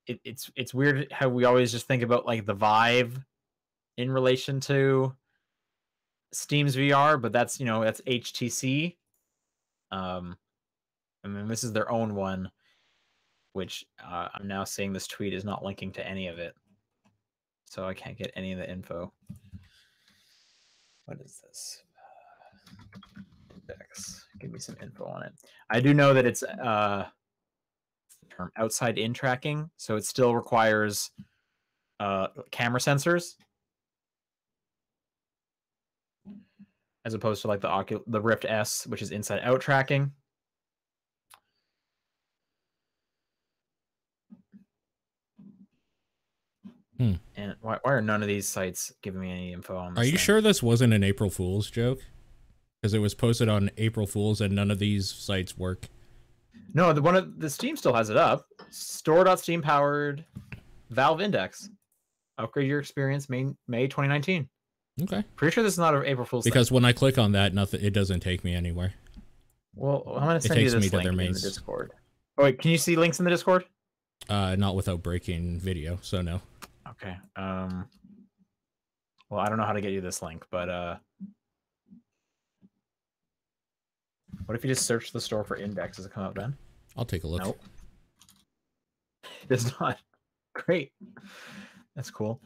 It's weird how we always just think about like the Vive in relation to Steam's VR, but that's HTC. And then this is their own one, which I'm now seeing this tweet is not linking to any of it, so I can't get any of the info. What is this? Index. Give me some info on it. I do know that it's term outside-in tracking, so it still requires camera sensors, as opposed to like the Rift S, which is inside-out tracking. And why are none of these sites giving me any info on this? Are you sure this wasn't an April Fool's joke? Because it was posted on April Fool's and none of these sites work. No, the Steam still has it up. Store.Steam powered Valve Index. Upgrade your experience, May 2019. Okay. Pretty sure this is not an April Fool's because thing. When I click on that, it doesn't take me anywhere. Well, I'm going to send you this link in the Discord. Oh, wait, can you see links in the Discord? Not without breaking video, so no. Okay. Well, I don't know how to get you this link, but what if you just search the store for Index? Does it come up, Ben? I'll take a look. Nope. It's not. Great. That's cool.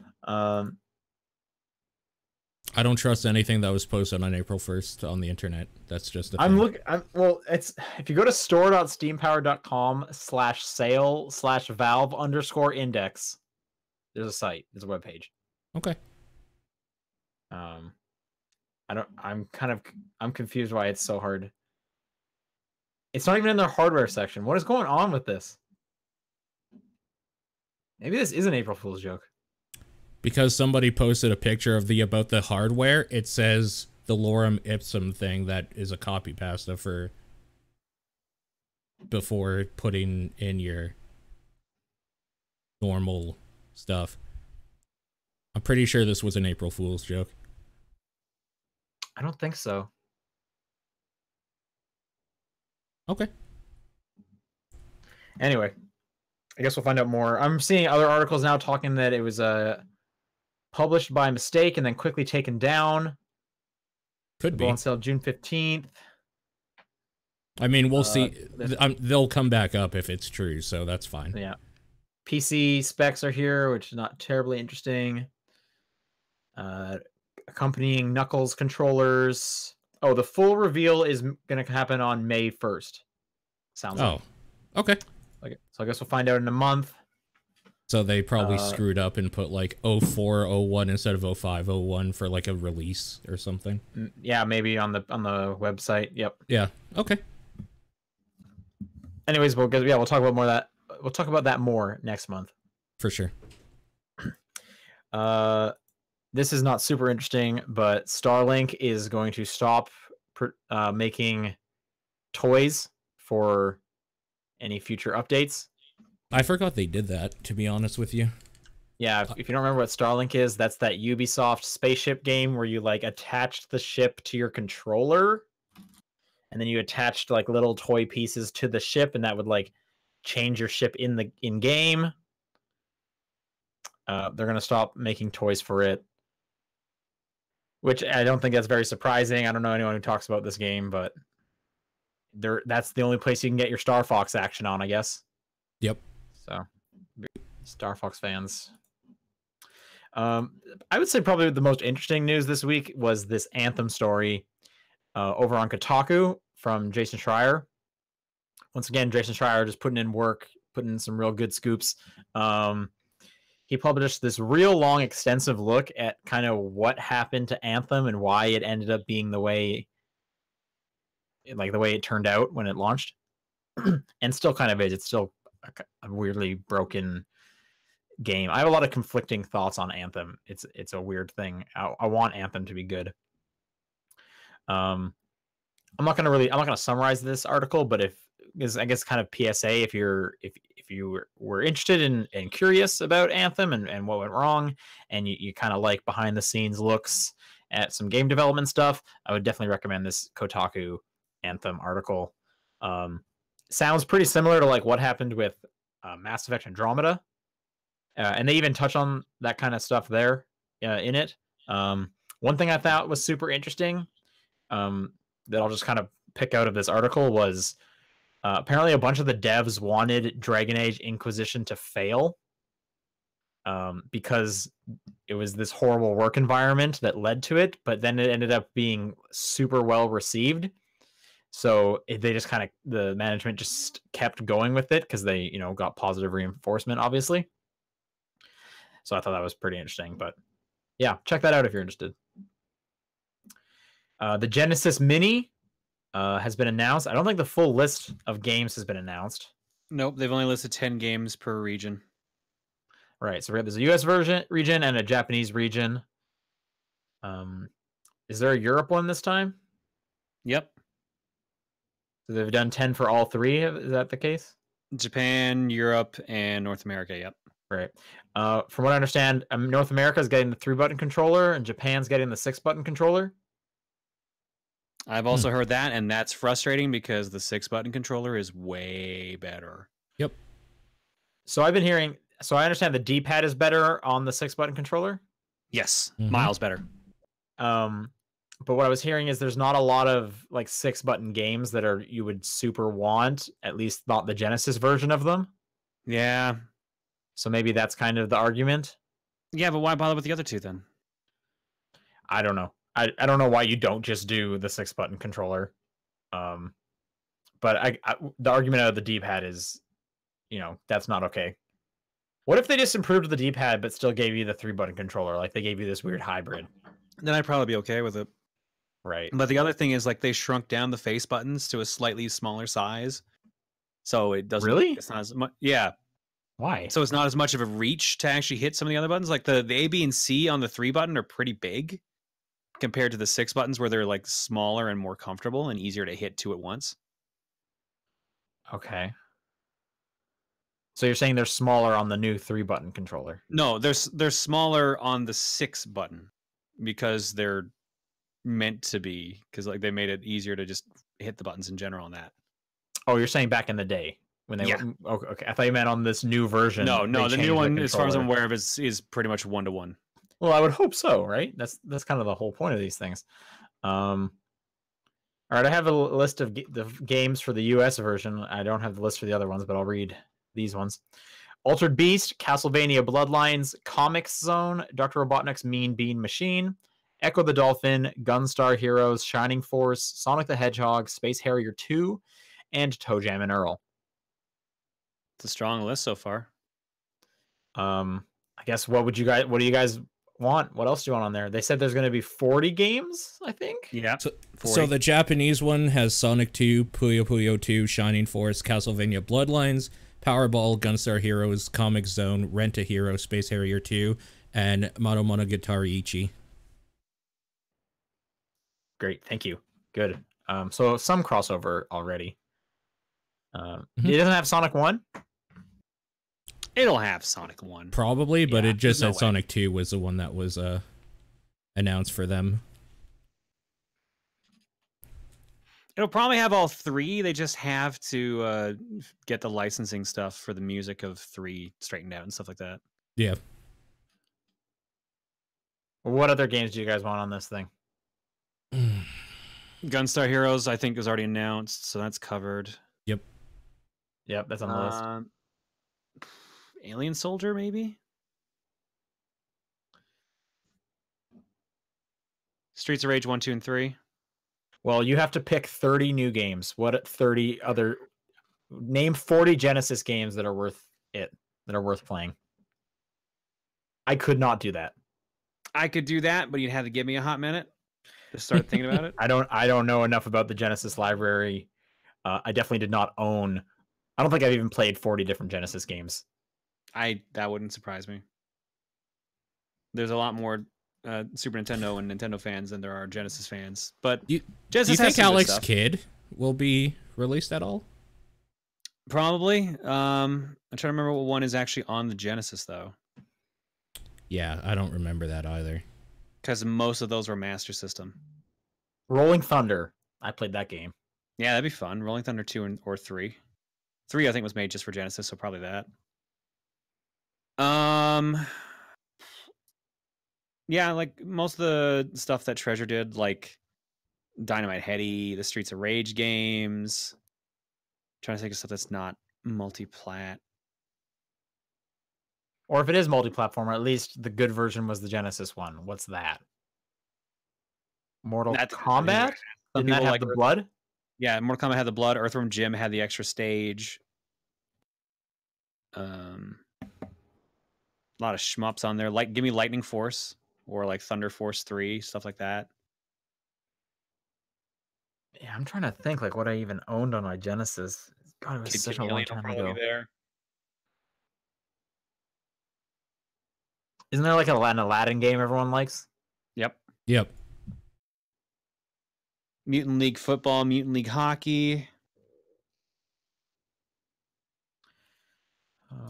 I don't trust anything that was posted on April 1st on the internet. That's just a thing. Well, it's if you go to store.steampower.com/sale/valve_index, there's a site. There's a web page. Okay. I'm confused why it's so hard. It's not even in their hardware section. What is going on with this? Maybe this is an April Fool's joke. Because somebody posted a picture of about the hardware, it says the lorem ipsum thing that is a copy pasta for before putting in your normal stuff. I'm pretty sure this was an April Fool's joke. I don't think so. Okay. Anyway, I guess we'll find out more. I'm seeing other articles now talking that it was published by mistake and then quickly taken down. Could be. On sale June 15th. I mean, we'll see. They'll come back up if it's true, so that's fine. Yeah. PC specs are here, which is not terribly interesting. Accompanying Knuckles controllers. Oh, the full reveal is going to happen on May 1st. Sounds like. Okay. Okay. So I guess we'll find out in a month. So they probably screwed up and put like 0401 instead of 0501 for like a release or something. Yeah, maybe on the website. Yep. Yeah. Okay. Anyways, we'll talk about more of that. We'll talk about that more next month. For sure. This is not super interesting, but Starlink is going to stop making toys for any future updates. I forgot they did that, to be honest with you. Yeah, if you don't remember what Starlink is, that's that Ubisoft spaceship game where you like attached the ship to your controller, and then you attached like little toy pieces to the ship, and that would like change your ship in game. They're gonna stop making toys for it, which I don't think that's very surprising. I don't know anyone who talks about this game, but that's the only place you can get your Star Fox action on, I guess. Yep. So, Star Fox fans. I would say probably the most interesting news this week was this Anthem story over on Kotaku from Jason Schreier. Once again, Jason Schreier just putting in work, putting in some real good scoops. He published this real long, extensive look at kind of what happened to Anthem and why it ended up being the way it turned out when it launched, and still kind of is. It's still a weirdly broken game. I have a lot of conflicting thoughts on Anthem. It's a weird thing. I want Anthem to be good. I'm not gonna summarize this article, but I guess kind of PSA if you were interested and curious about Anthem and what went wrong, and you kind of like behind the scenes looks at some game development stuff, I would definitely recommend this Kotaku Anthem article. Sounds pretty similar to like what happened with Mass Effect Andromeda. And they even touch on that kind of stuff there in it. One thing I thought was super interesting that I'll just kind of pick out of this article was apparently a bunch of the devs wanted Dragon Age Inquisition to fail because it was this horrible work environment that led to it, but then it ended up being super well received. So they just kind of, the management just kept going with it because they, got positive reinforcement, obviously. So I thought that was pretty interesting, but yeah, check that out if you're interested. The Genesis Mini has been announced. I don't think the full list of games has been announced. Nope, they've only listed 10 games per region. Right, so there's a US region and a Japanese region. Is there a Europe one this time? Yep. So they've done 10 for all three. Is that the case? Japan, Europe, and North America. Yep. Right. From what I understand, North America is getting the 3-button controller, and Japan's getting the 6-button controller. I've also heard that, and that's frustrating because the 6-button controller is way better. Yep. So I've been hearing. So I understand the D-pad is better on the 6-button controller. Yes, miles better. But what I was hearing is there's not a lot of like 6-button games that you would super want, at least not the Genesis version of them. Yeah. So maybe that's kind of the argument. Yeah, but why bother with the other two then? I don't know. I don't know why you don't just do the 6-button controller. But the argument out of the D-pad is, that's not okay. What if they just improved the D-pad but still gave you the 3-button controller? Like they gave you this weird hybrid. Then I'd probably be okay with it. Right. But the other thing is like they shrunk down the face buttons to a slightly smaller size. So it doesn't... Really? It's not as much... Yeah. Why? So it's not as much of a reach to actually hit some of the other buttons. Like the A, B, and C on the 3-button are pretty big compared to the 6 buttons where they're like smaller and more comfortable and easier to hit 2 at once. Okay. So you're saying they're smaller on the new 3-button controller? No, they're smaller on the 6-button because they're meant to be, because like they made it easier to just hit the buttons in general on that. Oh, you're saying back in the day when they were... Okay, I thought you meant on this new version. No, the new one, as far as I'm aware of, is pretty much 1-to-1. Well, I would hope so, right? That's kind of the whole point of these things. All right, I have a list of the games for the US version. I don't have the list for the other ones, but I'll read these ones. Altered Beast, Castlevania Bloodlines, Comics Zone, Dr. Robotnik's Mean Bean Machine, Echo the Dolphin, Gunstar Heroes, Shining Force, Sonic the Hedgehog, Space Harrier 2, and Toe Jam and Earl. It's a strong list so far. I guess what do you guys want? What else do you want on there? They said there's going to be 40 games, I think. Yeah. So the Japanese one has Sonic 2, Puyo Puyo 2, Shining Force, Castlevania Bloodlines, Powerball, Gunstar Heroes, Comic Zone, Rent a Hero, Space Harrier 2, and Monomonogatari Ichi. Great, thank you. Good. So some crossover already. Mhm. It doesn't have Sonic 1? It'll have Sonic 1. Probably, but Yeah, it just there's no said way. Sonic 2 was the one that was announced for them. It'll probably have all 3. They just have to get the licensing stuff for the music of 3 straightened out and stuff like that. Yeah. What other games do you guys want on this thing? Gunstar Heroes, I think, is already announced, so that's covered. Yep, that's on the list. Alien Soldier, maybe? Streets of Rage 1, 2, and 3. Well, you have to pick 30 new games. What 30 other... Name 40 Genesis games that are worth playing. I could not do that. I could do that, but you'd have to give me a hot minute to start thinking about it. I don't know enough about the Genesis library. I definitely did not own... I don't think I've even played 40 different Genesis games. That wouldn't surprise me. There's a lot more Super Nintendo and Nintendo fans than there are Genesis fans. But do you think Alex Kidd will be released at all? Probably. I'm trying to remember what one is actually on the Genesis, though. Yeah, I don't remember that either. Because most of those were Master System. Rolling Thunder. I played that game. Yeah, that'd be fun. Rolling Thunder 2 or 3. 3, I think, was made just for Genesis, so probably that. Yeah, like most of the stuff that Treasure did, like Dynamite Heady, the Streets of Rage games. Trying to think of stuff that's not multi-plat. Or if it is multi-platform, at least the good version was the Genesis one. What's that? Mortal Kombat? Didn't that have the blood? Yeah, Mortal Kombat had the blood. Earthworm Jim had the extra stage. A lot of shmups on there. Like, give me Lightning Force or like Thunder Force 3, stuff like that. Yeah, I'm trying to think like what I even owned on my Genesis. God, it was such a long time ago. Isn't there like an Aladdin game everyone likes? Yep. Yep. Mutant League Football, Mutant League Hockey.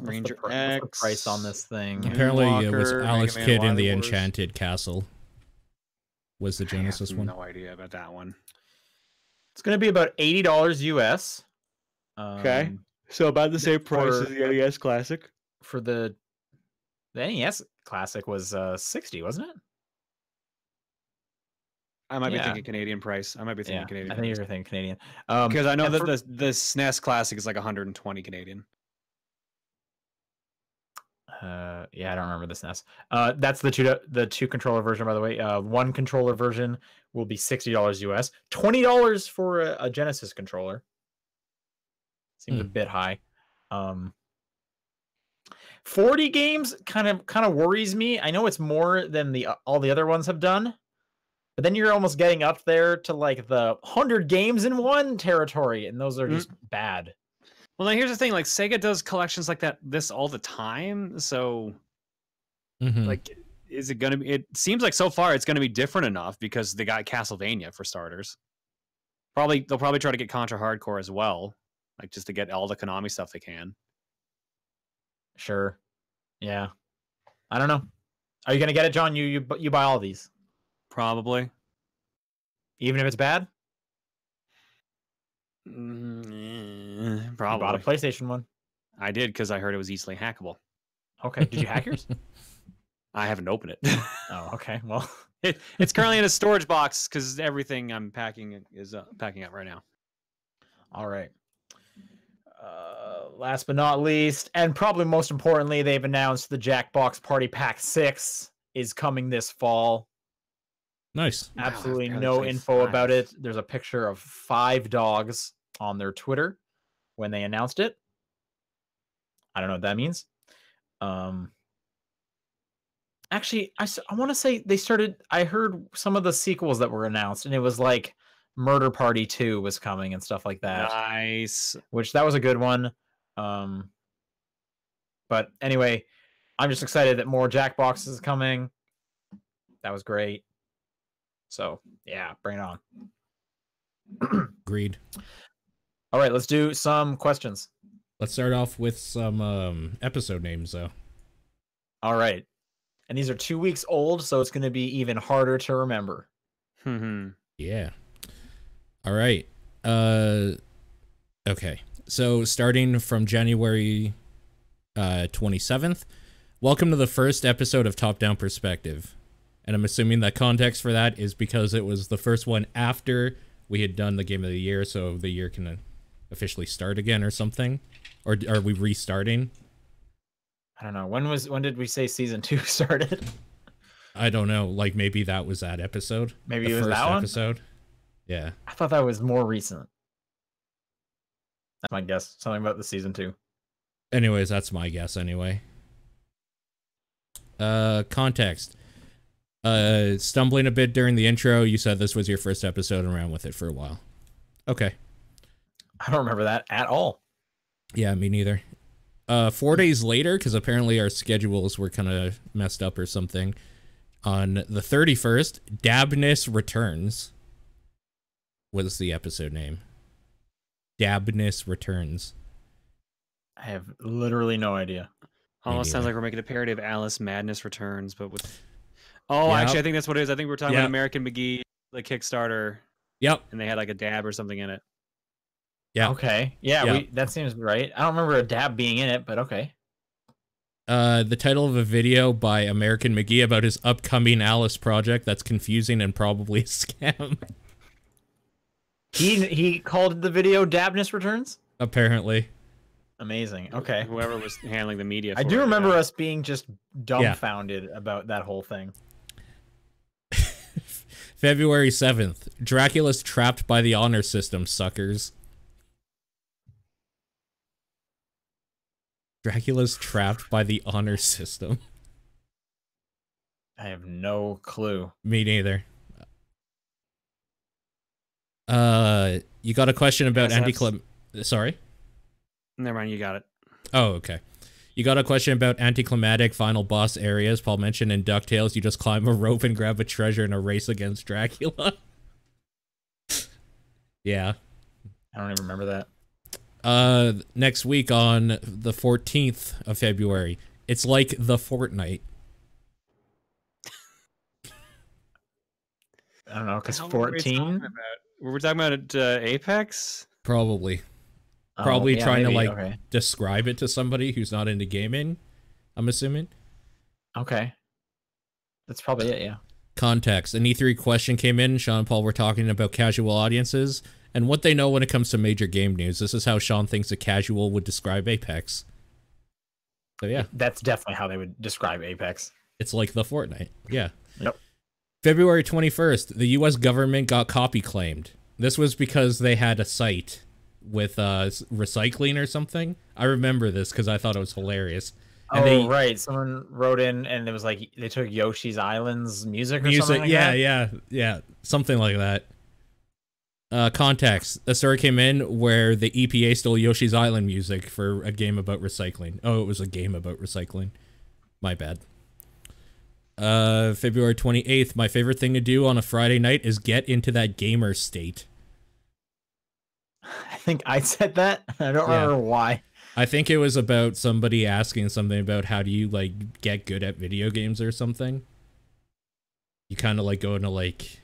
Ranger X. What's the price on this thing? Apparently it was Alex Kidd in the Enchanted Castle. Was the Genesis one? No idea about that one. It's going to be about $80 US. Okay. So about the same price as the NES Classic. For the NES Classic was 60, wasn't it? I might be thinking Canadian price. I might be thinking Canadian. I think you're thinking Canadian. Because I know that the SNES Classic is like 120 Canadian. Yeah, I don't remember the SNES. That's the two controller version, by the way. One controller version will be $60 US. $20 for a Genesis controller. Seems a bit high. 40 games kind of worries me. I know it's more than all the other ones have done, but then you're almost getting up there to like the 100 games in one territory, and those are just bad. Well, now here's the thing: like Sega does collections like this all the time. So, like, is it gonna be? It seems like so far it's gonna be different enough because they got Castlevania for starters. They'll probably try to get Contra Hardcore as well, like just to get all the Konami stuff they can. Sure. Yeah. I don't know. Are you gonna get it, John? You buy all these? Probably. Even if it's bad? Probably. You bought a PlayStation one. I did because I heard it was easily hackable. Okay. Did you hack yours? I haven't opened it. Oh, okay. Well, it's currently in a storage box because everything I'm packing is packing up right now. All right. Last but not least, and probably most importantly, they've announced the Jackbox Party Pack 6 is coming this fall. Nice. Absolutely no info about it. There's a picture of 5 dogs on their Twitter when they announced it. I don't know what that means. Actually, I want to say I heard some of the sequels that were announced, and it was like Murder Party 2 was coming and stuff like that. Nice. Which that was a good one. But anyway, I'm just excited that more Jackboxes is coming. That was great. So, yeah, bring it on. Agreed. All right, let's do some questions. Let's start off with some episode names, though. All right. And these are 2 weeks old, so it's going to be even harder to remember. Yeah. All right. Okay. So starting from January 27th, welcome to the first episode of Top Down Perspective. And I'm assuming that context for that is because it was the first one after we had done the Game of the Year, so the year can officially start again or something. Or are we restarting? I don't know. When did we say season 2 started? I don't know. Like maybe that was that episode. Maybe the it was first that one? episode. Yeah. I thought that was more recent. That's my guess. Something about the season 2. Anyways, that's my guess anyway. Context. Stumbling a bit during the intro, you said this was your first episode and ran with it for a while. Okay. I don't remember that at all. Yeah, me neither. 4 days later, because apparently our schedules were kind of messed up or something, on the 31st, Dabness Returns was the episode name. Dabness Returns. I have literally no idea. Almost sounds like we're making a parody of Alice Madness Returns, but with... Oh, actually, I think that's what it is. I think we're talking about American McGee, the Kickstarter. Yep. And they had like a dab or something in it. Yeah. Okay. Yeah, that seems right. I don't remember a dab being in it, but okay. The title of a video by American McGee about his upcoming Alice project that's confusing and probably a scam. He called the video Dabness Returns? Apparently. Amazing. Okay. Whoever was handling the media. I do remember us being just dumbfounded about that whole thing. February 7th. Dracula's trapped by the honor system, suckers. Dracula's trapped by the honor system. I have no clue. Me neither. You got a question about Sorry? Never mind, you got it. Oh, okay. You got a question about anticlimactic final boss areas. Paul mentioned in DuckTales, you just climb a rope and grab a treasure in a race against Dracula. Yeah. I don't even remember that. Next week on the 14th of February, it's like the Fortnite. I don't know, because 14? Were we talking about Apex? Probably. Probably trying to describe it to somebody who's not into gaming, I'm assuming. Okay. That's probably it, yeah. Context. An E3 question came in. Sean and Paul were talking about casual audiences and what they know when it comes to major game news. This is how Sean thinks a casual would describe Apex. So yeah. That's definitely how they would describe Apex. It's like the Fortnite. Yeah. Yep. February 21st, the US government got copy claimed. This was because they had a site with recycling or something. I remember this because I thought it was hilarious. And right. Someone wrote in and it was like they took Yoshi's Island's music or something like that? Yeah. Something like that. Context. A story came in where the EPA stole Yoshi's Island music for a game about recycling. Oh, it was a game about recycling. My bad. February 28th, my favorite thing to do on a Friday night is get into that gamer state. I think I said that. I don't remember why. I think it was about somebody asking something about how do you like get good at video games or something. You kind of like go into like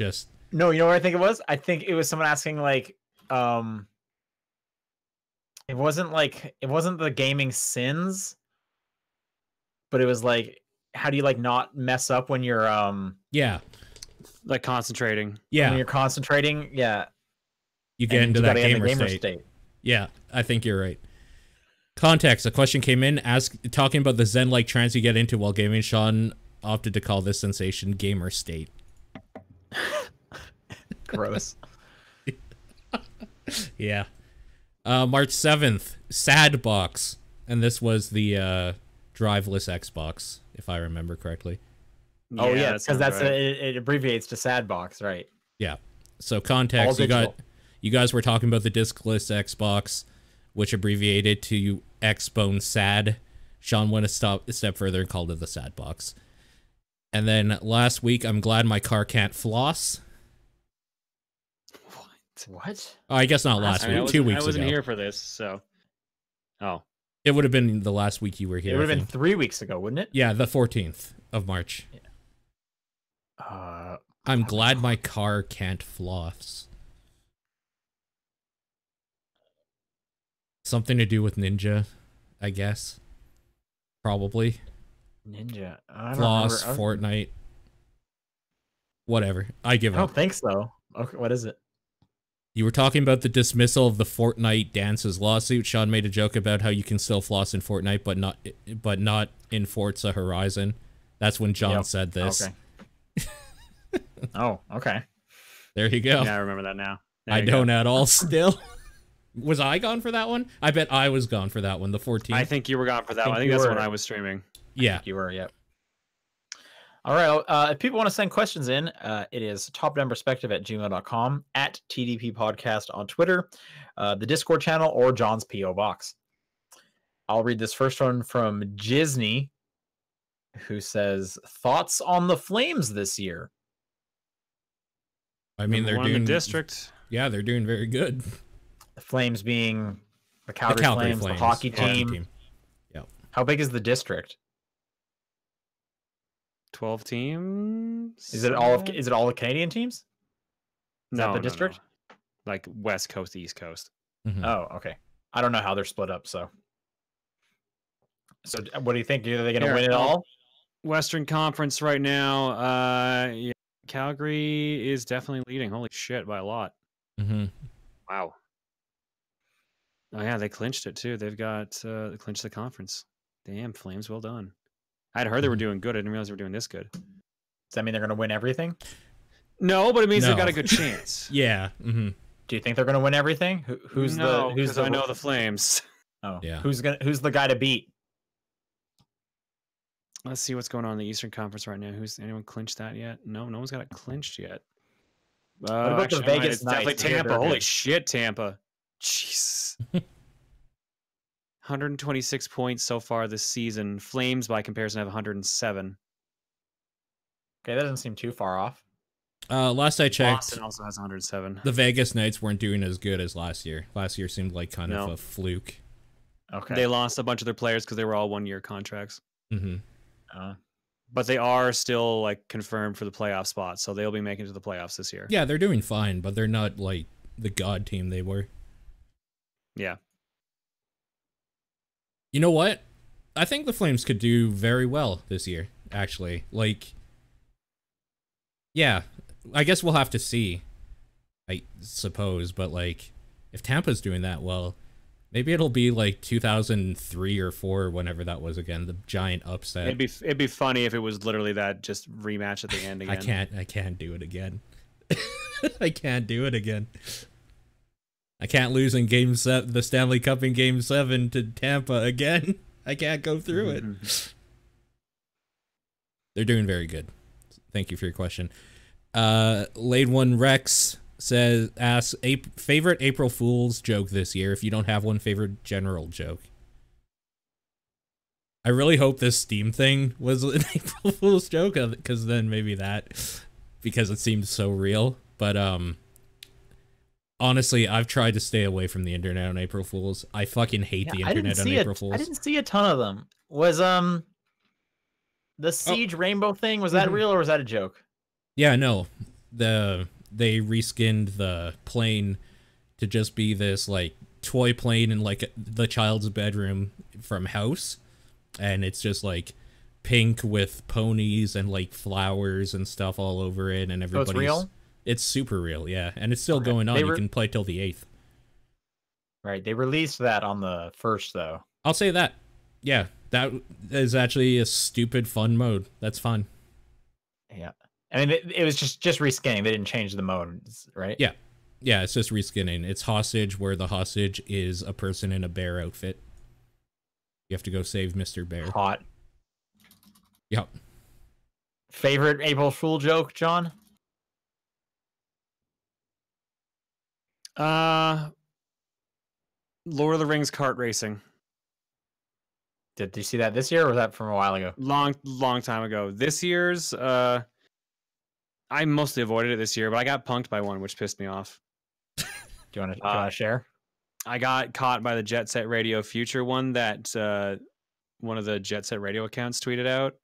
just No, you know what I think it was? I think it was someone asking like it wasn't the gaming sins, but it was like how do you like not mess up when you're like concentrating. Yeah. When you're concentrating, you get into that gamer state. Yeah, I think you're right. Context. A question came in talking about the zen-like trance you get into while gaming. Sean opted to call this sensation gamer state. Gross. Yeah. March 7th, Sad Box. And this was the driveless Xbox, if I remember correctly. Oh, yeah, because it abbreviates to Sad Box, right? Yeah. So context, you guys were talking about the discless Xbox, which abbreviated to Xbone Sad. Sean went a step further and called it the Sad Box. And then last week, I'm glad my car can't floss. What? Oh, I guess not last week. 2 weeks ago. I wasn't here for this, so. Oh. It would have been the last week you were here. It would have been 3 weeks ago, wouldn't it? Yeah, the 14th of March. Yeah. I'm glad my car can't floss. Something to do with Ninja, I guess. Probably. Ninja. I don't Floss, remember. Fortnite. Whatever. I give I up. don't think so. Okay, what is it? You were talking about the dismissal of the Fortnite Dances lawsuit. Sean made a joke about how you can still floss in Fortnite, but not in Forza Horizon. That's when John said this. Okay. Oh, okay. There you go. Yeah, I remember that now. I don't at all still. Was I gone for that one? I bet I was gone for that one, the 14th. I think you were gone for that one. I think that's when I was streaming. Yeah. You were, yep. All right. If people want to send questions in, it is topdownperspective@gmail.com, at TDP Podcast on Twitter, the Discord channel, or John's P.O. Box. I'll read this first one from Jisney, who says, thoughts on the Flames this year? I mean, they're Number one in doing the district. Yeah, they're doing very good. The Flames being the Calgary Flames, the hockey team. Yep. How big is the district? 12 teams. Is it all the Canadian teams? Is that the district? No. Like West Coast, East Coast. Mm-hmm. Oh, okay. I don't know how they're split up. So what do you think? Are they going to win it all? Western Conference right now. Yeah, Calgary is definitely leading. Holy shit, by a lot. Mm-hmm. Wow. Oh yeah, they clinched it too. They've got they clinched the conference. Damn, Flames, well done. I'd heard they were doing good. I didn't realize they were doing this good. Does that mean they're going to win everything? No, but it means they've got a good chance. Yeah. Mm-hmm. Do you think they're going to win everything? Who's I know the Flames. Oh, yeah. Who's the guy to beat? Let's see what's going on in the Eastern Conference right now. Anyone clinched that yet? No one's got it clinched yet. What about the Vegas it's definitely Knights? Tampa. Holy shit, Tampa. Jeez. 126 points so far this season. Flames, by comparison, have 107. Okay, that doesn't seem too far off. Last I checked, Boston also has 107. the Vegas Knights weren't doing as good as last year. Last year seemed like kind of a fluke. Okay. They lost a bunch of their players because they were all one-year contracts. Mm-hmm. But they are still like confirmed for the playoff spot, so they'll be making it to the playoffs this year. Yeah, they're doing fine, but they're not like the god team they were. Yeah. You know what? I think the Flames could do very well this year, actually. Like, yeah, I guess we'll have to see, I suppose, but like, if Tampa's doing that well, maybe it'll be like 2003 or 4, whenever that was again, the giant upset. It'd be funny if it was literally that just rematch at the end again. I can't do it again. I can't do it again. I can't lose in the Stanley Cup in Game 7 to Tampa again. I can't go through it. They're doing very good. Thank you for your question. Lade One Rex asks favorite April Fool's joke this year. If you don't have one, favorite general joke. I really hope this Steam thing was an April Fool's joke, because then maybe that, because it seems so real. But honestly, I've tried to stay away from the internet on April Fools. I fucking hate the internet on April Fools. I didn't see a ton of them. Was the Siege Rainbow thing, was that real or was that a joke? Yeah, no. They reskinned the plane to just be this like toy plane in like the child's bedroom from House, and it's just like pink with ponies and like flowers and stuff all over it, and everybody's it's real? It's super real, yeah, and it's still going on. You can play till the 8th. Right, they released that on the 1st, though. I'll say that. Yeah, that is actually a stupid fun mode. That's fun. Yeah, I mean, it was just reskinning. They didn't change the modes, right? Yeah, yeah, it's just reskinning. It's hostage, where the hostage is a person in a bear outfit. You have to go save Mr. Bear. Hot. Yep. Favorite April Fool joke, John? Lord of the Rings kart racing. Did you see that this year, or was that from a while ago? Long time ago. This year's, I mostly avoided it this year, but I got punked by one, which pissed me off. Do you want to share? I got caught by the Jet Set Radio Future one that one of the Jet Set Radio accounts tweeted out,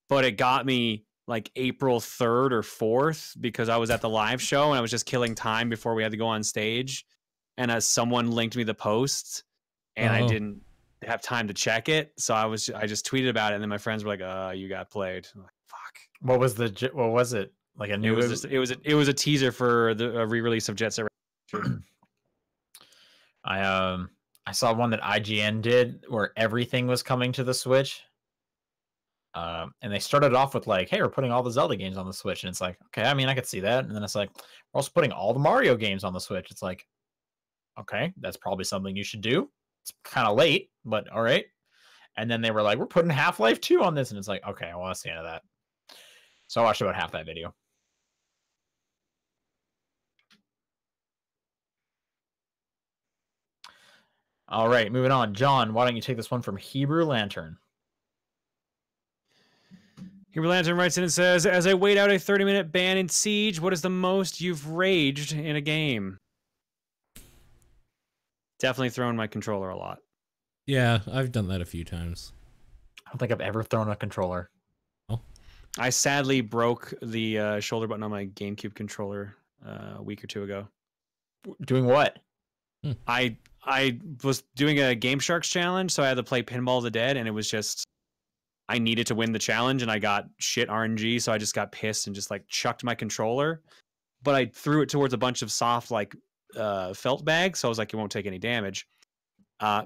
but it got me like April 3rd or 4th because I was at the live show and I was just killing time before we had to go on stage, and as someone linked me the post and I didn't have time to check it, so I just tweeted about it, and then my friends were like, you got played. I'm like, fuck. What was it? Like a new? It was a teaser for the re-release of Jet Set Radio. I saw one that IGN did where everything was coming to the Switch. And they started off with like, hey, we're putting all the Zelda games on the Switch. And it's like, okay, I mean, I could see that. And then it's like, we're also putting all the Mario games on the Switch. It's like, okay, that's probably something you should do. It's kind of late, but all right. And then they were like, we're putting Half-Life 2 on this. And it's like, okay, well, that's the end of that. So I watched about half that video. All right, moving on. John, why don't you take this one from Hebrew Lantern? Hebrew Lantern writes in and says, as I wait out a 30-minute ban in Siege, what is the most you've raged in a game? Definitely throwing my controller a lot. Yeah, I've done that a few times. I don't think I've ever thrown a controller. Oh. I sadly broke the shoulder button on my GameCube controller a week or two ago. Doing what? I was doing a Game Sharks challenge, so I had to play Pinball of the Dead, and it was just, I needed to win the challenge, and I got shit RNG, so I just got pissed and just like chucked my controller. But I threw it towards a bunch of soft like felt bags, so I was like, it won't take any damage.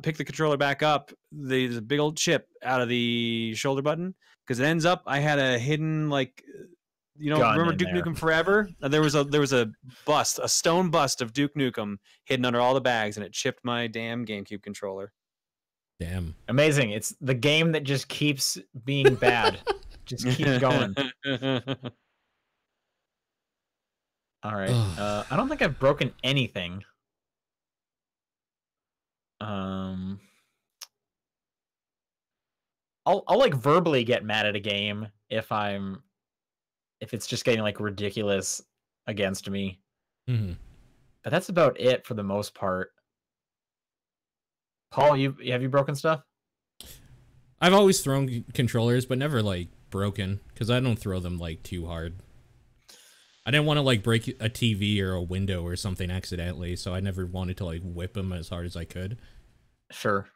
Pick the controller back up, there's a big old chip out of the shoulder button, because it ends up I had a hidden like, you know, remember Duke Nukem Forever? There was a bust, a stone bust of Duke Nukem hidden under all the bags, and it chipped my damn GameCube controller. Damn. Amazing. It's the game that just keeps being bad. Just keep going. All right. I don't think I've broken anything. I'll like verbally get mad at a game if it's just getting like ridiculous against me. Mm-hmm. But that's about it for the most part. Paul, have you broken stuff? I've always thrown controllers, but never like broken, because I don't throw them like too hard. I didn't want to like break a TV or a window or something accidentally, so I never wanted to like whip them as hard as I could. Sure.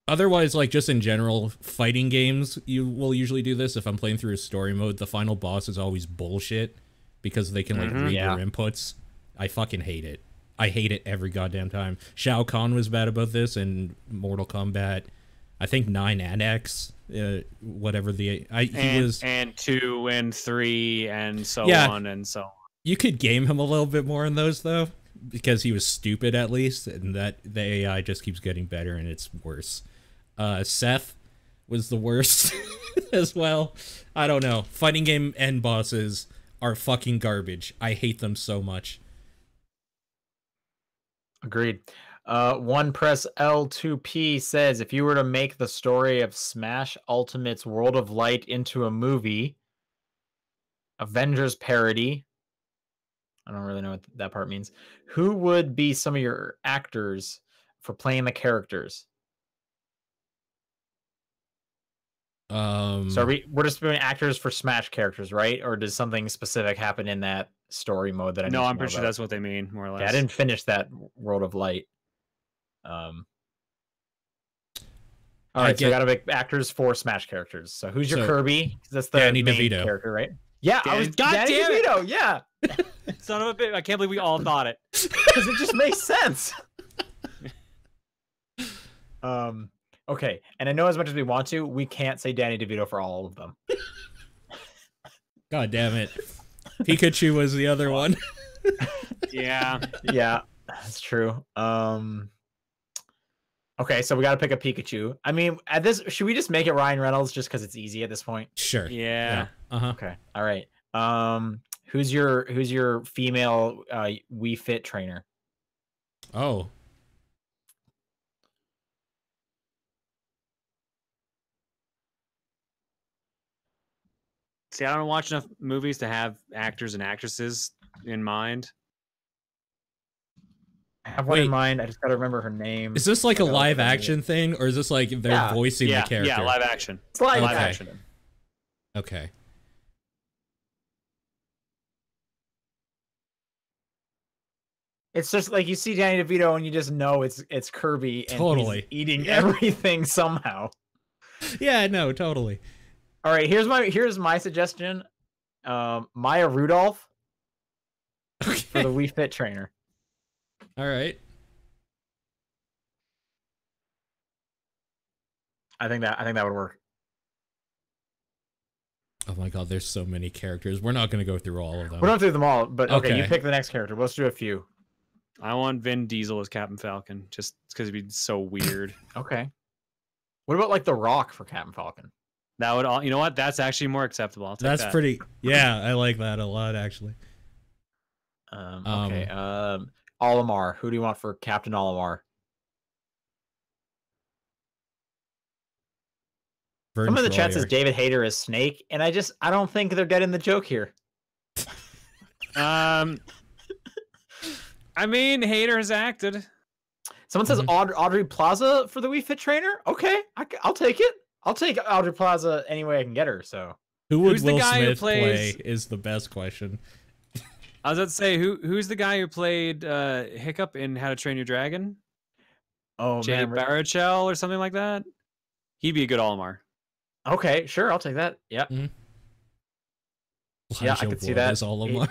Otherwise, like just in general, fighting games, you will usually do this. If I'm playing through a story mode, the final boss is always bullshit because they can like read your inputs. I fucking hate it. I hate it every goddamn time. Shao Kahn was bad about this in Mortal Kombat. I think 9 and X, whatever he was. And 2 and 3 and so on and so on. You could game him a little bit more in those though, because he was stupid at least, and that the AI just keeps getting better and it's worse. Seth was the worst as well. I don't know. Fighting game end bosses are fucking garbage. I hate them so much. Agreed. One press L2P says, if you were to make the story of Smash Ultimate's World of Light into a movie, Avengers parody, I don't really know what that part means, who would be some of your actors for playing the characters? So we're just doing actors for Smash characters, right? Or does something specific happen in that story mode that I No, I'm pretty sure that's what they mean, more or less. Yeah, I didn't finish that World of Light. All right, so we gotta make actors for Smash characters. So who's your Kirby? That's the Danny main DeVito character, right? Yeah, Danny DeVito. Yeah. Son of a bitch! I can't believe we all thought it. Because it just makes sense. Okay, and I know as much as we want to, we can't say Danny DeVito for all of them. God damn it. Pikachu was the other one. Yeah, that's true. Okay, so we got to pick a Pikachu. I mean, at this, should we just make it Ryan Reynolds just because it's easy at this point? Sure. Yeah. Okay. All right. Who's your female Wii Fit trainer? Oh. See, I don't watch enough movies to have actors and actresses in mind. I have one in mind. I just gotta remember her name. Is this like a live action thing, or is this like they're voicing the character? Yeah, live action. It's live action. Okay. It's just like you see Danny DeVito and you just know it's Kirby and he's eating everything somehow. Yeah, no, totally. All right, here's my suggestion. Maya Rudolph for the Wii Fit trainer. All right. I think that would work. Oh my god, there's so many characters. We're not going to go through all of them. We don't have to do them all, but okay, you pick the next character. Let's do a few. I want Vin Diesel as Captain Falcon, just because he'd be so weird. Okay. What about like The Rock for Captain Falcon? That would all. You know what? That's actually more acceptable. I'll take that. That's pretty. Yeah, I like that a lot actually. Okay. Olimar. Who do you want for Captain Olimar? Some of the chat says David Hayter is Snake, and I don't think they're getting the joke here. I mean, Hayter has acted. Someone says Audrey Plaza for the Wii Fit trainer. Okay, I'll take it. I'll take Audrey Plaza any way I can get her. So who would Will Smith play is the best question. I was about to say who's the guy who played Hiccup in How to Train Your Dragon? Oh, Jay Baruchel or something like that. He'd be a good Olimar. Okay, sure, I'll take that. Yeah. Yeah, I could see that. Olimar.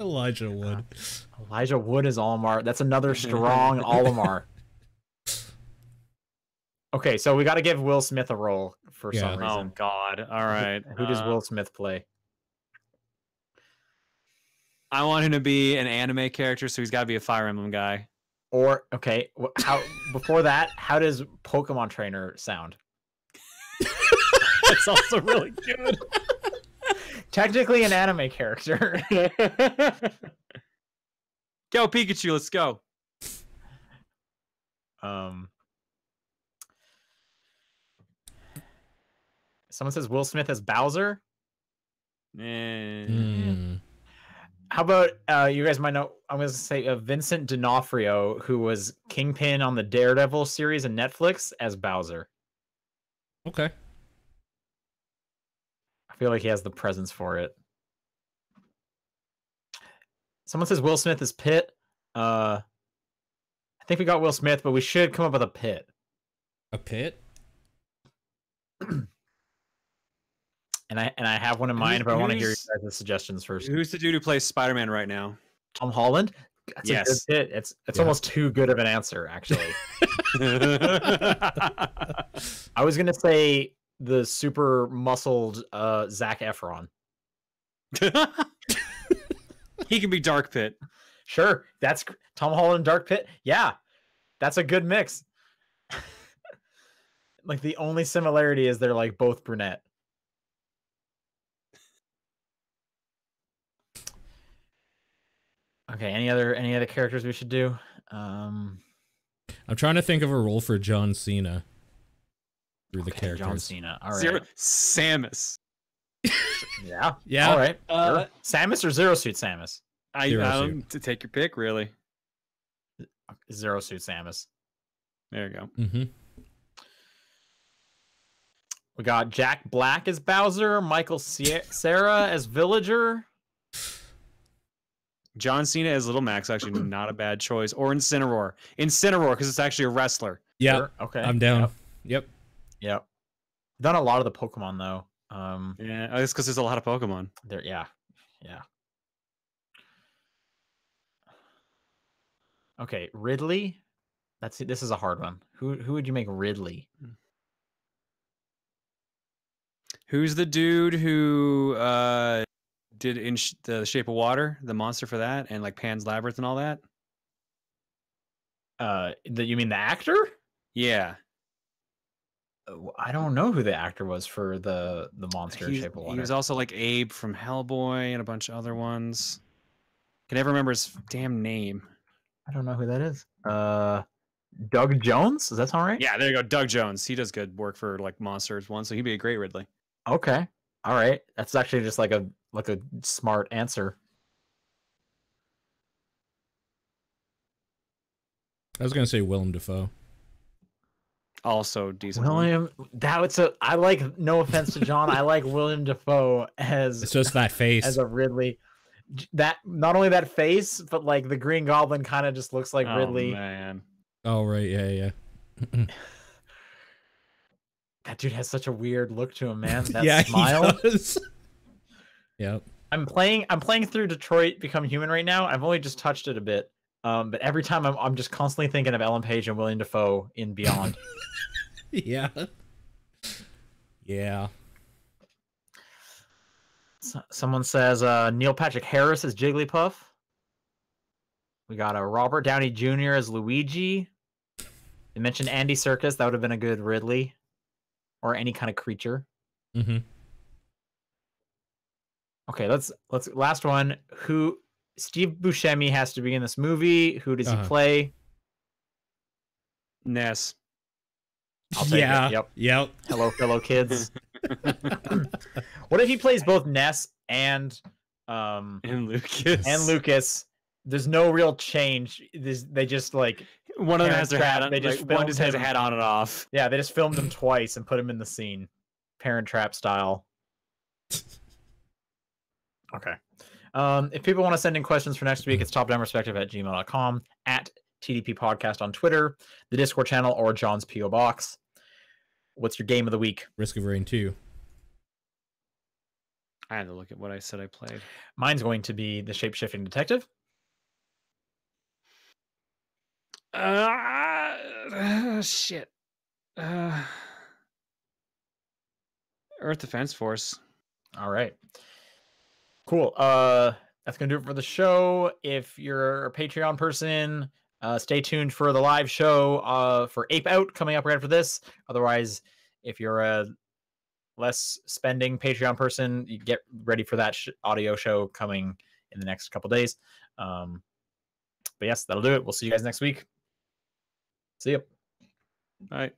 Elijah Wood. Elijah Wood is Olimar. That's another strong Olimar. Okay, so we got to give Will Smith a role for some reason. Oh God! All right, who does Will Smith play? I want him to be an anime character, so he's got to be a Fire Emblem guy. Or okay, before that, how does Pokemon trainer sound? That's also really good. Technically an anime character. Go Pikachu, let's go. Someone says Will Smith as Bowser. Mm. How about you guys might know? I'm going to say Vincent D'Onofrio, who was Kingpin on the Daredevil series on Netflix, as Bowser. Okay. I feel like he has the presence for it. Someone says Will Smith is Pitt. I think we got Will Smith, but we should come up with a Pitt. A Pitt? And I have one in mind, but I want to hear your guys' suggestions first. Who's the dude who plays Spider-Man right now? Tom Holland? That's a good Pitt. It's almost too good of an answer, actually. I was gonna say the super muscled Zac Efron. He can be Dark Pit. Sure, that's Tom Holland, Dark Pit. Yeah, that's a good mix. Like the only similarity is they're like both brunette. Okay, any other characters we should do? I'm trying to think of a role for John Cena. Through the characters. John Cena. All right. Samus. Yeah. Yeah. All right. Sure. Samus or Zero Suit Samus? To take your pick, really. Zero Suit Samus. There you go. Mm-hmm. We got Jack Black as Bowser, Michael Cera as Villager. John Cena as Little Max, actually not a bad choice. Or Incineroar. Incineroar, because it's actually a wrestler. Yeah. Sure. Okay. I'm down. Yep. Done a lot of the Pokemon though. Yeah, it's because there's a lot of Pokemon. There. Yeah. Okay, Ridley. This is a hard one. Who would you make Ridley? Who's the dude who did in the Shape of Water, the monster for that, and like Pan's Labyrinth and all that? You mean the actor? Yeah. I don't know who the actor was for the monster in Shape of Water. He was also like Abe from Hellboy and a bunch of other ones. Can never remember his damn name. I don't know who that is. Doug Jones? Does that sound right? Yeah, there you go. Doug Jones. He does good work for like Monsters one, so he'd be a great Ridley. Okay. All right, that's actually just like a smart answer. I was gonna say Willem Dafoe. Also decent. William, I like. No offense to John, I like William Dafoe as It's just that face. as a Ridley. That not only that face, but like the Green Goblin kind of just looks like Ridley. Man. Oh right, yeah. That dude has such a weird look to him, man. That yeah, smile. he does. Yep. I'm playing through Detroit Become Human right now. I've only just touched it a bit. But every time I'm just constantly thinking of Ellen Page and William Dafoe in Beyond. Yeah. Yeah. Someone says Neil Patrick Harris as Jigglypuff. We got a Robert Downey Jr. as Luigi. They mentioned Andy Serkis. That would have been a good Ridley, or any kind of creature. Mm-hmm. Okay, let's last one. Who Steve Buscemi has to be in this movie? Who does he play? Ness. I'll take it. Yep. Hello, fellow kids. What if he plays both Ness and Lucas? And Lucas. There's no real change. They just like one of them has their hat on. They just one just has a hat on and off. Yeah, they just filmed him twice and put him in the scene, Parent Trap style. Okay. If people want to send in questions for next week, it's topdownperspective@gmail.com, at TDP Podcast on Twitter, the Discord channel, or John's P.O. Box. What's your game of the week? Risk of Rain 2. I had to look at what I said I played. Mine's going to be the Shapeshifting Detective. Shit. Earth Defense Force. All right. Cool. That's gonna do it for the show. If you're a Patreon person, stay tuned for the live show for Ape Out coming up right after this. Otherwise, if you're a less spending Patreon person, you get ready for that audio show coming in the next couple days. But yes, that'll do it. We'll see you guys next week. See you. Bye.